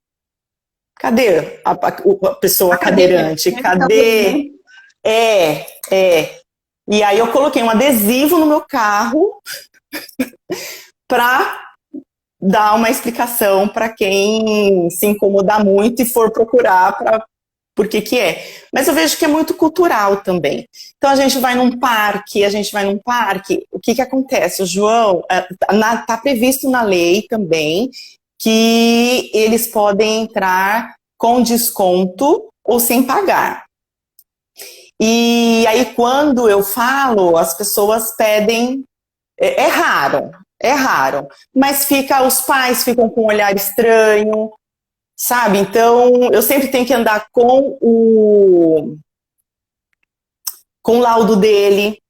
cadê a pessoa cadeirante? Cadê? E aí eu coloquei um adesivo no meu carro para dar uma explicação para quem se incomodar muito e for procurar por que é. Mas eu vejo que é muito cultural também. Então a gente vai num parque, o que acontece? O João, está previsto na lei também que eles podem entrar com desconto ou sem pagar. E aí quando eu falo, as pessoas pedem, é raro, mas os pais ficam com um olhar estranho, sabe? Então, eu sempre tenho que andar com o laudo dele.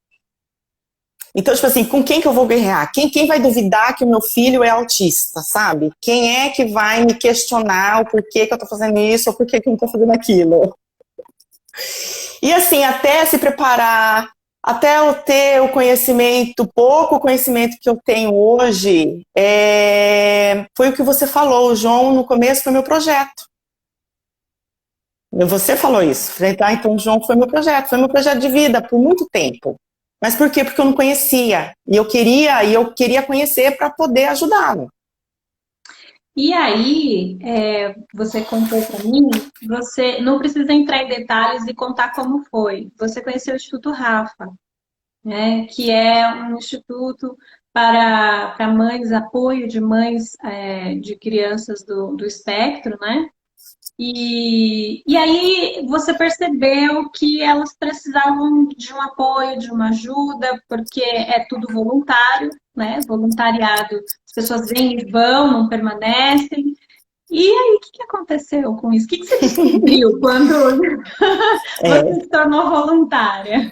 Então, tipo assim, com quem que eu vou guerrear? Quem vai duvidar que o meu filho é autista, sabe? Quem é que vai me questionar o porquê que eu tô fazendo isso ou porquê que eu não tô fazendo aquilo? E assim, até se preparar, até eu ter o conhecimento, pouco conhecimento que eu tenho hoje, foi o que você falou, João, no começo foi meu projeto. Você falou isso. Então o João foi meu projeto de vida por muito tempo. Mas por quê? Porque eu não conhecia. E eu queria conhecer para poder ajudá-lo. E aí, você contou para mim, você não precisa entrar em detalhes e contar como foi. Você conheceu o Instituto Rafa, né? Que é um instituto para mães, apoio de mães de crianças do espectro, né? E aí você percebeu que elas precisavam de um apoio, de uma ajuda, porque é tudo voluntário, né? Voluntariado. As pessoas vêm e vão, não permanecem. E aí, o que aconteceu com isso? O que você descobriu quando você É. se tornou voluntária?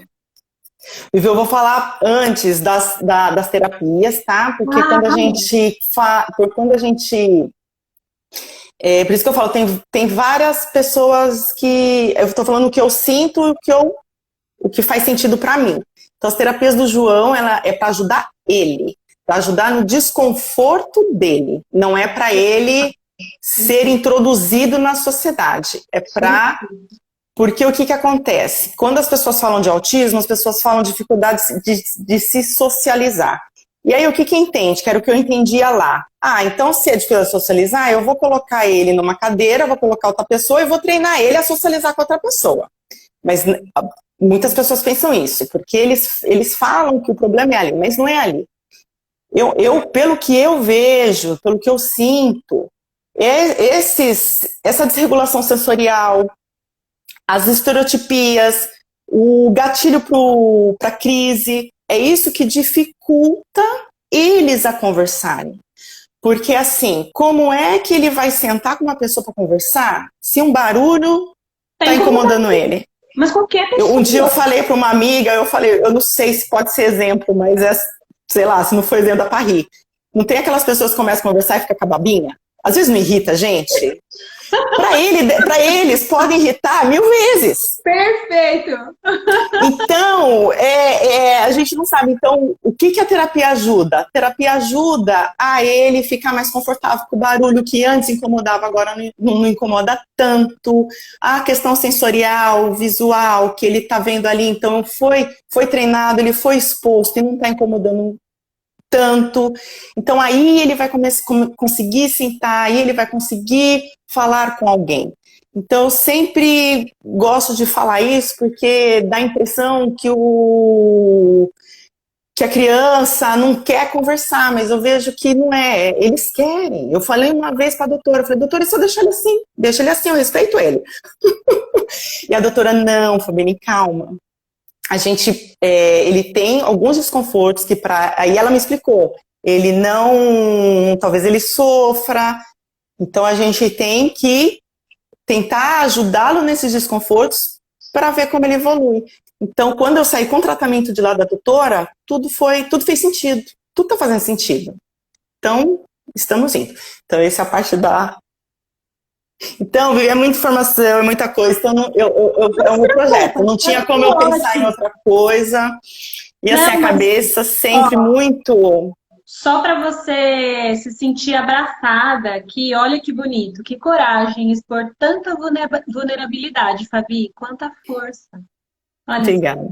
E eu vou falar antes das terapias, tá? Porque Ah, quando a tá bom. gente quando a gente por isso que eu falo, tem várias pessoas que eu estou falando o que eu sinto e o que faz sentido para mim. Então, as terapias do João, ela é para ajudar ele, para ajudar no desconforto dele. Não é para ele ser introduzido na sociedade. É para porque o que acontece? Quando as pessoas falam de autismo, as pessoas falam de dificuldade de se socializar. E aí o que entende? Que era o que eu entendia lá. Ah, então se é difícil socializar, eu vou colocar ele numa cadeira, vou colocar outra pessoa e vou treinar ele a socializar com outra pessoa. Mas muitas pessoas pensam isso, porque eles falam que o problema é ali, mas não é ali. Pelo que eu vejo, pelo que eu sinto, essa desregulação sensorial, as estereotipias, o gatilho para a crise, é isso que dificulta eles a conversarem. Porque assim, como é que ele vai sentar com uma pessoa para conversar se um barulho Tá está incomodando incomodando. ele? Mas qualquer Um dia eu pessoa. falei para uma amiga, eu não sei se pode ser exemplo, mas sei lá, se não for exemplo dá para rir. Não tem aquelas pessoas que começam a conversar e fica com a babinha? Às vezes não irrita a gente. Para eles podem irritar 1000 vezes. Perfeito! Então, a gente não sabe. Então, o que a terapia ajuda? A terapia ajuda a ele ficar mais confortável com o barulho que antes incomodava, agora não incomoda tanto. A questão sensorial, visual, que ele está vendo ali, então foi treinado, ele foi exposto e não está incomodando tanto. Então, aí ele vai conseguir sentar, aí ele vai conseguir falar com alguém. Então, eu sempre gosto de falar isso porque dá a impressão que a criança não quer conversar, mas eu vejo que não é, eles querem. Eu falei uma vez para a doutora, eu falei, doutora, só deixa ele assim, eu respeito ele. E a doutora, não, Fabiane, calma. Ele tem alguns desconfortos que aí ela me explicou, ele não, talvez ele sofra, então a gente tem que tentar ajudá-lo nesses desconfortos para ver como ele evolui. Então, quando eu saí com o tratamento de lá da doutora, tudo fez sentido. Tudo está fazendo sentido. Então, estamos indo. Então, essa é a parte da... Então, é muita informação, é muita coisa. Então, é um projeto. Não tinha como eu pensar em outra coisa. E assim, Não, a mas, cabeça sempre ó, muito... só para você se sentir abraçada, que olha que bonito, que coragem expor tanta vulnerabilidade, Fabi, quanta força. Olha, Obrigada.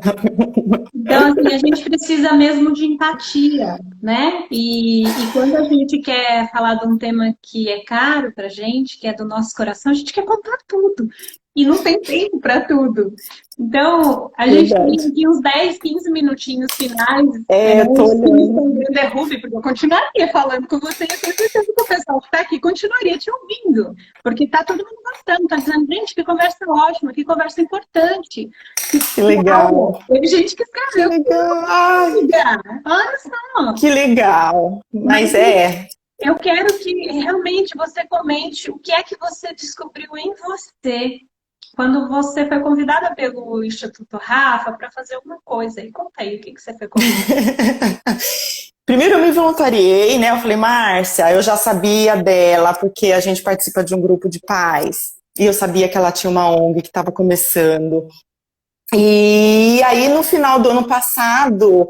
então, assim, a gente precisa mesmo de empatia, né? E quando a gente quer falar de um tema que é caro pra gente, que é do nosso coração, a gente quer contar tudo. E não tem tempo para tudo. Então, a gente tem Verdade. aqui uns 10, 15 minutinhos finais, Eu tô antes que o olhando. Instagram derrube, porque eu continuaria falando com você, e eu tenho certeza que o pessoal que está aqui continuaria te ouvindo, porque tá todo mundo gostando, tá dizendo, gente, que conversa ótima, que conversa importante. Que legal. Teve gente que Que escreveu, legal. Ai, amiga, olha só. que legal. Mas Mas é... eu quero que realmente você comente o que é que você descobriu em você quando você foi convidada pelo Instituto Rafa para fazer alguma coisa. E conta aí o que você foi convidada. Primeiro eu me voluntariei, né? Eu falei, Márcia, eu já sabia dela, porque a gente participa de um grupo de pais. E eu sabia que ela tinha uma ONG que estava começando. E aí, no final do ano passado,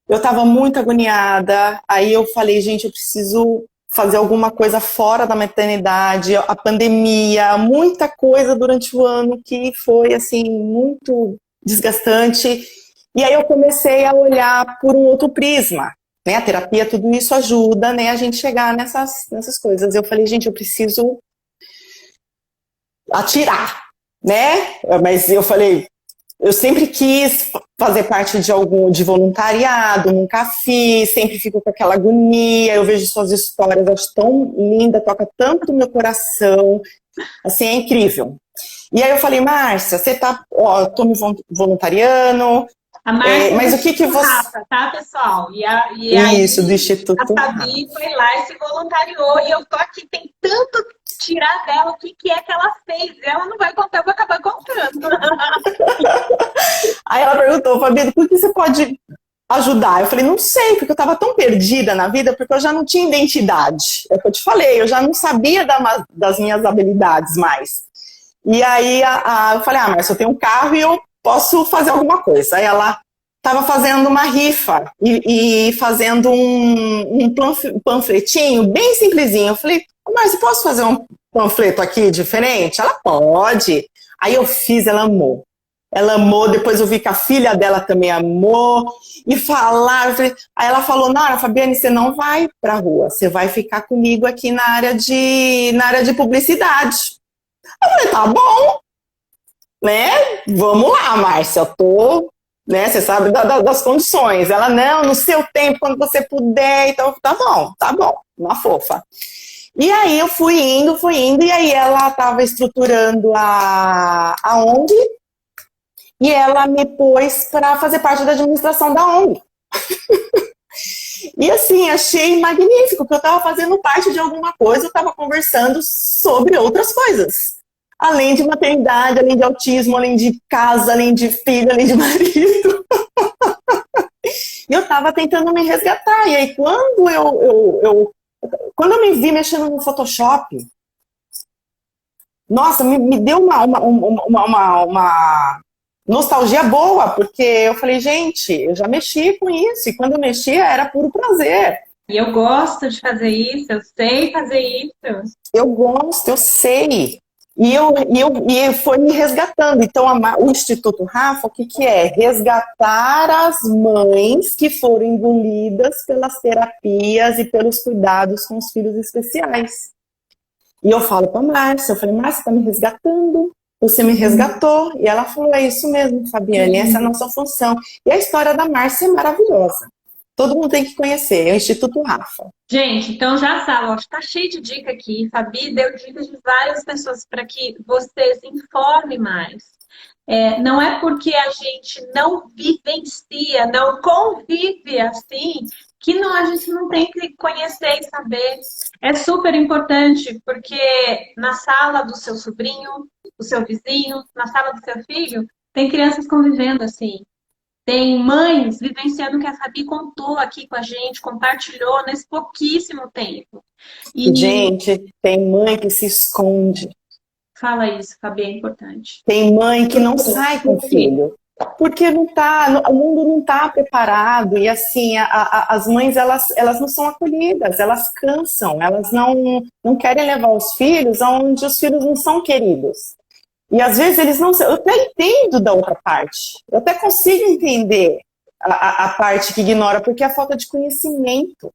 eu estava muito agoniada. Aí eu falei, gente, eu preciso fazer alguma coisa fora da maternidade, a pandemia, muita coisa durante o ano que foi, assim, muito desgastante. E aí eu comecei a olhar por um outro prisma. né? A terapia, tudo isso ajuda, né, a gente chegar nessas coisas. Eu falei, gente, eu preciso atirar, né? Mas eu falei, eu sempre quis fazer parte de voluntariado, nunca fiz, sempre fico com aquela agonia, eu vejo suas histórias, acho tão linda, toca tanto o meu coração, assim, é incrível. E aí eu falei, Márcia, você tá, ó, tô me voluntariando, A Márcia mas do o que Instituto você... Rafa, tá, pessoal? E aí Isso, do a Instituto Fabi Rafa. foi lá e se voluntariou. E eu tô aqui tentando tirar dela o que é que ela fez. Ela não vai contar, eu vou acabar contando. Aí ela perguntou, Fabi, por que você pode ajudar? Eu falei, não sei, porque eu estava tão perdida na vida, porque eu já não tinha identidade. É o que eu te falei, eu já não sabia das minhas habilidades mais. E aí eu falei, Márcia, eu tenho um carro e eu posso fazer alguma coisa. Aí ela estava fazendo uma rifa e fazendo um panfletinho bem simplesinho. Eu falei, Márcia, posso fazer um panfleto aqui diferente? Ela pode. Aí eu fiz, ela amou. Ela amou, depois eu vi que a filha dela também amou, e falaram, aí ela falou, não, Fabiane, você não vai pra rua, você vai ficar comigo aqui na área de publicidade. Eu falei, tá bom, né, vamos lá, Márcia, eu tô, né, você sabe das condições. Ela, não, no seu tempo, quando você puder, então, tá bom, uma fofa. E aí eu fui indo, e aí ela tava estruturando a ONG, e ela me pôs para fazer parte da administração da ONG. E assim, achei magnífico, porque eu estava fazendo parte de alguma coisa, eu estava conversando sobre outras coisas. Além de maternidade, além de autismo, além de casa, além de filho, além de marido. E eu estava tentando me resgatar. E aí, quando quando eu me vi mexendo no Photoshop, nossa, me deu uma nostalgia boa, porque eu falei, gente, eu já mexi com isso, e quando eu mexia era puro prazer. E eu gosto de fazer isso, eu sei fazer isso. Eu gosto, eu sei. E foi me resgatando. Então, o Instituto Rafa, o que é? Resgatar as mães que foram engolidas pelas terapias e pelos cuidados com os filhos especiais. E eu falo para a Márcia, eu falei, Márcia, você está me resgatando. Você me resgatou. E ela falou, é isso mesmo, Fabiane, essa é a nossa função. E a história da Márcia é maravilhosa. Todo mundo tem que conhecer, é o Instituto Rafa. Gente, então já sabe, ó, tá cheio de dica aqui. Fabi deu dicas de várias pessoas para que você se informe mais. Não é porque a gente não vivencia, não convive assim, que a gente não tem que conhecer e saber. É super importante, porque na sala do seu sobrinho, do seu vizinho, na sala do seu filho, tem crianças convivendo assim. Tem mães vivenciando o que a Fabi contou aqui com a gente, compartilhou nesse pouquíssimo tempo. E gente, tem mãe que se esconde. fala isso, Fabi, é importante. Tem mãe que não sai com o filho. Porque o mundo não está preparado. E assim, as mães, elas não são acolhidas, elas cansam, elas não querem levar os filhos aonde os filhos não são queridos. E às vezes eles não... Eu até entendo da outra parte. Eu até consigo entender a parte que ignora, porque é falta de conhecimento.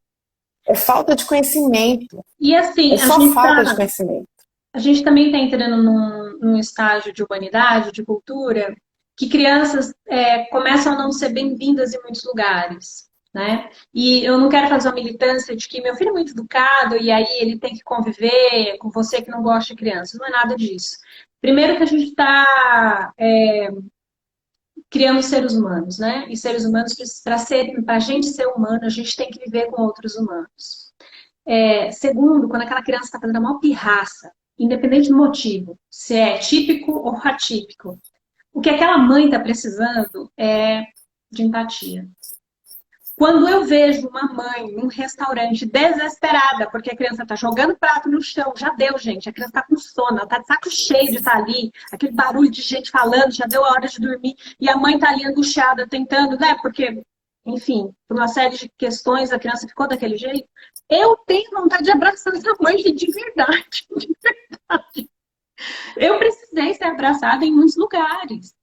É falta de conhecimento. E assim, É só falta de conhecimento. A gente também está entrando num estágio de humanidade, de cultura, que crianças começam a não ser bem-vindas em muitos lugares. Né? E eu não quero fazer uma militância de que meu filho é muito educado e aí ele tem que conviver com você que não gosta de crianças. Não é nada disso. Primeiro que a gente está criando seres humanos, né? E seres humanos, para a gente ser humano, a gente tem que viver com outros humanos. Segundo, quando aquela criança está fazendo a maior pirraça, independente do motivo, se é típico ou atípico, o que aquela mãe está precisando é de empatia. Quando eu vejo uma mãe num restaurante desesperada, porque a criança está jogando prato no chão, já deu, gente, a criança está com sono, ela está de saco cheio de estar ali, aquele barulho de gente falando, já deu a hora de dormir, e a mãe está ali angustiada, tentando, né, porque, enfim, por uma série de questões, a criança ficou daquele jeito. Eu tenho vontade de abraçar essa mãe, de verdade, de verdade. Eu precisei ser abraçada em muitos lugares.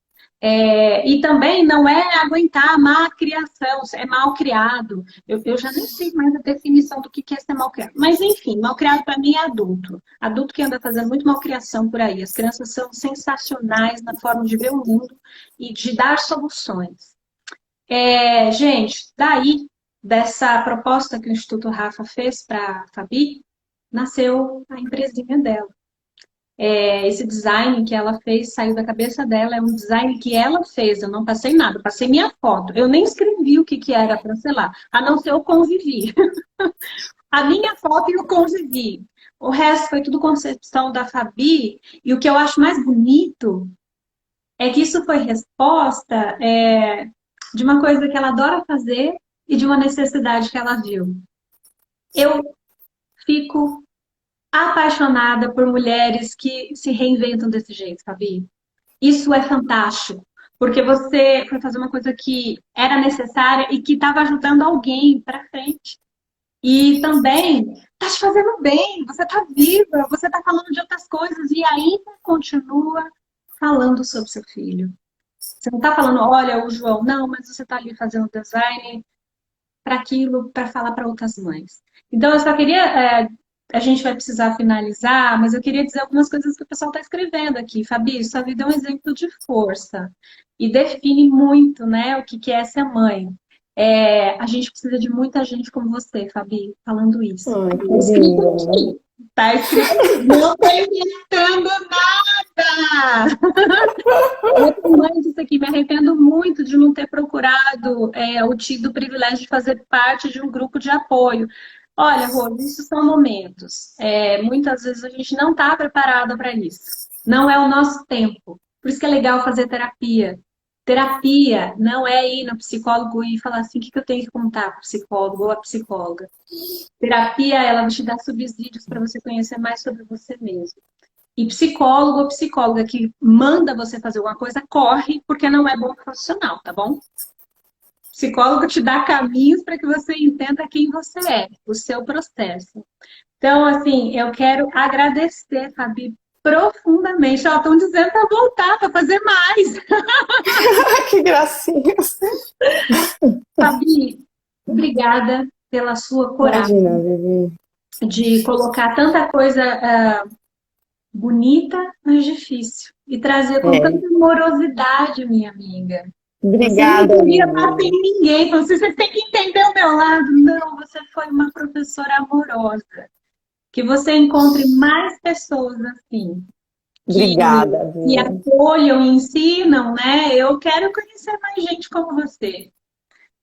E também não é aguentar a má criação, é mal criado. Eu já nem sei mais a definição do que é ser mal criado. Mas, enfim, mal criado para mim é adulto. Adulto que anda fazendo muito mal criação por aí. As crianças são sensacionais na forma de ver o mundo e de dar soluções. Gente, daí, dessa proposta que o Instituto Rafa fez para a Fabi, nasceu a empresinha dela. Esse design que ela fez saiu da cabeça dela, é um design que ela fez, eu não passei nada, passei minha foto. Eu nem escrevi o que era para, sei lá, a não ser o convivi. A minha foto e o convivi. O resto foi tudo concepção da Fabi, e o que eu acho mais bonito é que isso foi resposta de uma coisa que ela adora fazer e de uma necessidade que ela viu. Eu fico apaixonada por mulheres que se reinventam desse jeito, Fabi. Isso é fantástico, porque você foi fazer uma coisa que era necessária e que estava ajudando alguém para frente. E também está te fazendo bem, você está viva, você está falando de outras coisas e ainda continua falando sobre seu filho. Você não está falando, olha, o João, não, mas você está ali fazendo design para aquilo, para falar para outras mães. Então, eu só queria a gente vai precisar finalizar, mas eu queria dizer algumas coisas que o pessoal está escrevendo aqui. Fabi, sua vida é um exemplo de força e define muito, né, o que é ser mãe. A gente precisa de muita gente como você, Fabi, falando isso. Tá escrito aqui. Tá escrito. Não estou inventando nada! Outra mãe disse aqui, me arrependo muito de não ter procurado ou tido o privilégio de fazer parte de um grupo de apoio. Olha, Rô, isso são momentos. Muitas vezes a gente não está preparada para isso. Não é o nosso tempo. Por isso que é legal fazer terapia. Terapia não é ir no psicólogo e falar assim, o que eu tenho que contar para o psicólogo ou a psicóloga. Terapia, ela vai te dar subsídios para você conhecer mais sobre você mesmo. E psicólogo ou psicóloga que manda você fazer alguma coisa, corre, porque não é bom profissional, tá bom? Psicólogo te dá caminhos para que você entenda quem você é, o seu processo. Então, assim, eu quero agradecer, Fabi, profundamente. Ó, estão dizendo para voltar, para fazer mais. Que gracinha. Fabi, obrigada pela sua coragem. Imagina, Vivi. De colocar tanta coisa bonita, mas difícil. E trazer com tanta amorosidade, minha amiga. Obrigada. Você não queria bater em ninguém. Você tem que entender o meu lado. Não, você foi uma professora amorosa. Que você encontre mais pessoas assim. Obrigada. Que acolham e ensinam, né? Eu quero conhecer mais gente como você.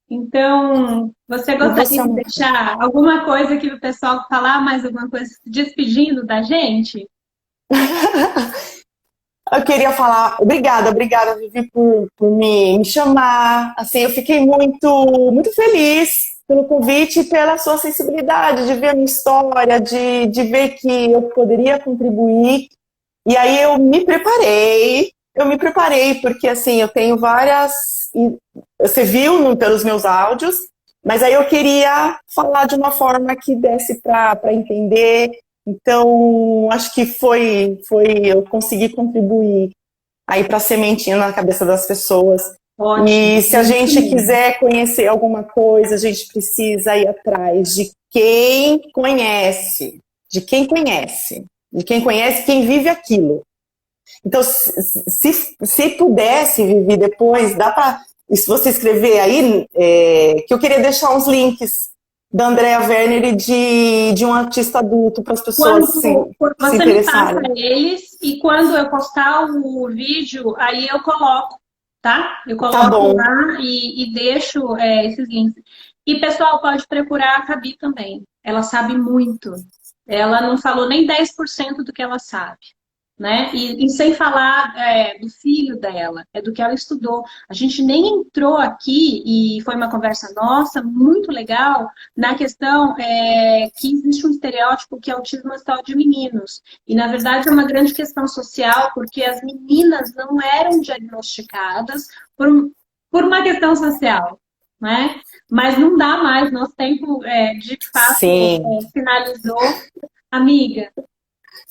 Então, você gostaria de deixar alguma coisa aqui para o pessoal falar, mais alguma coisa, se despedindo da gente? Eu queria falar, obrigada, Vivi, por me chamar. Assim, eu fiquei muito feliz pelo convite e pela sua sensibilidade de ver a minha história, de ver que eu poderia contribuir. E aí eu me preparei, porque assim, eu tenho várias. Você viu pelos meus áudios, mas aí eu queria falar de uma forma que desse para entender. Então, acho que eu consegui contribuir aí para a sementinha na cabeça das pessoas. Ótimo. E se a gente quiser conhecer alguma coisa, a gente precisa ir atrás de quem conhece, quem vive aquilo. Então, se pudesse viver depois, dá para, se você escrever aí, que eu queria deixar uns links da Andrea Werner e de um artista adulto para as pessoas se interessarem. Você me passa eles e quando eu postar o vídeo, aí eu coloco, tá? Eu coloco lá e deixo esses links. E, pessoal, pode procurar a Fabi também. Ela sabe muito. Ela não falou nem 10% do que ela sabe. Né? E sem falar do filho dela, do que ela estudou. A gente nem entrou aqui, e foi uma conversa nossa, muito legal, na questão que existe um estereótipo que autismo é só de meninos. E, na verdade, é uma grande questão social, porque as meninas não eram diagnosticadas por uma questão social. Né? Mas não dá mais, nosso tempo de fato finalizou. Amiga,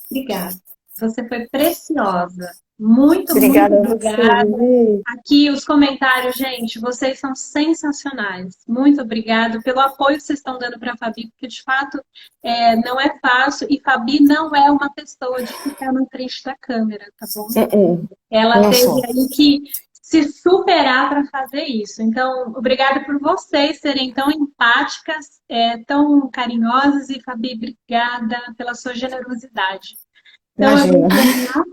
obrigada. Você foi preciosa. Muito, muito Obrigada a você, obrigada. Vivi. Aqui os comentários, gente, vocês são sensacionais. Muito obrigado pelo apoio que vocês estão dando para a Fabi, porque de fato não é fácil e Fabi não é uma pessoa de ficar na frente da câmera, tá bom? Ela Não teve sou. aí que se superar para fazer isso. Então, obrigada por vocês serem tão empáticas, tão carinhosas e Fabi, obrigada pela sua generosidade. Então, eu vou Imagina. terminar.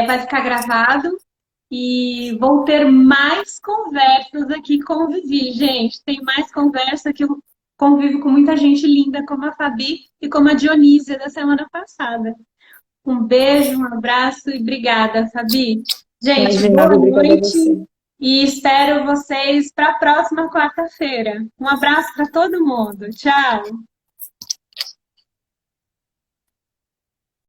Vai ficar gravado e vão ter mais conversas aqui com o Vivi, gente. Tem mais conversa que eu convivo com muita gente linda como a Fabi e como a Dionísia da semana passada. Um beijo, um abraço e obrigada, Fabi. Gente, Imagina, boa obrigada a noite você. e espero vocês para a próxima quarta-feira. Um abraço para todo mundo. Tchau!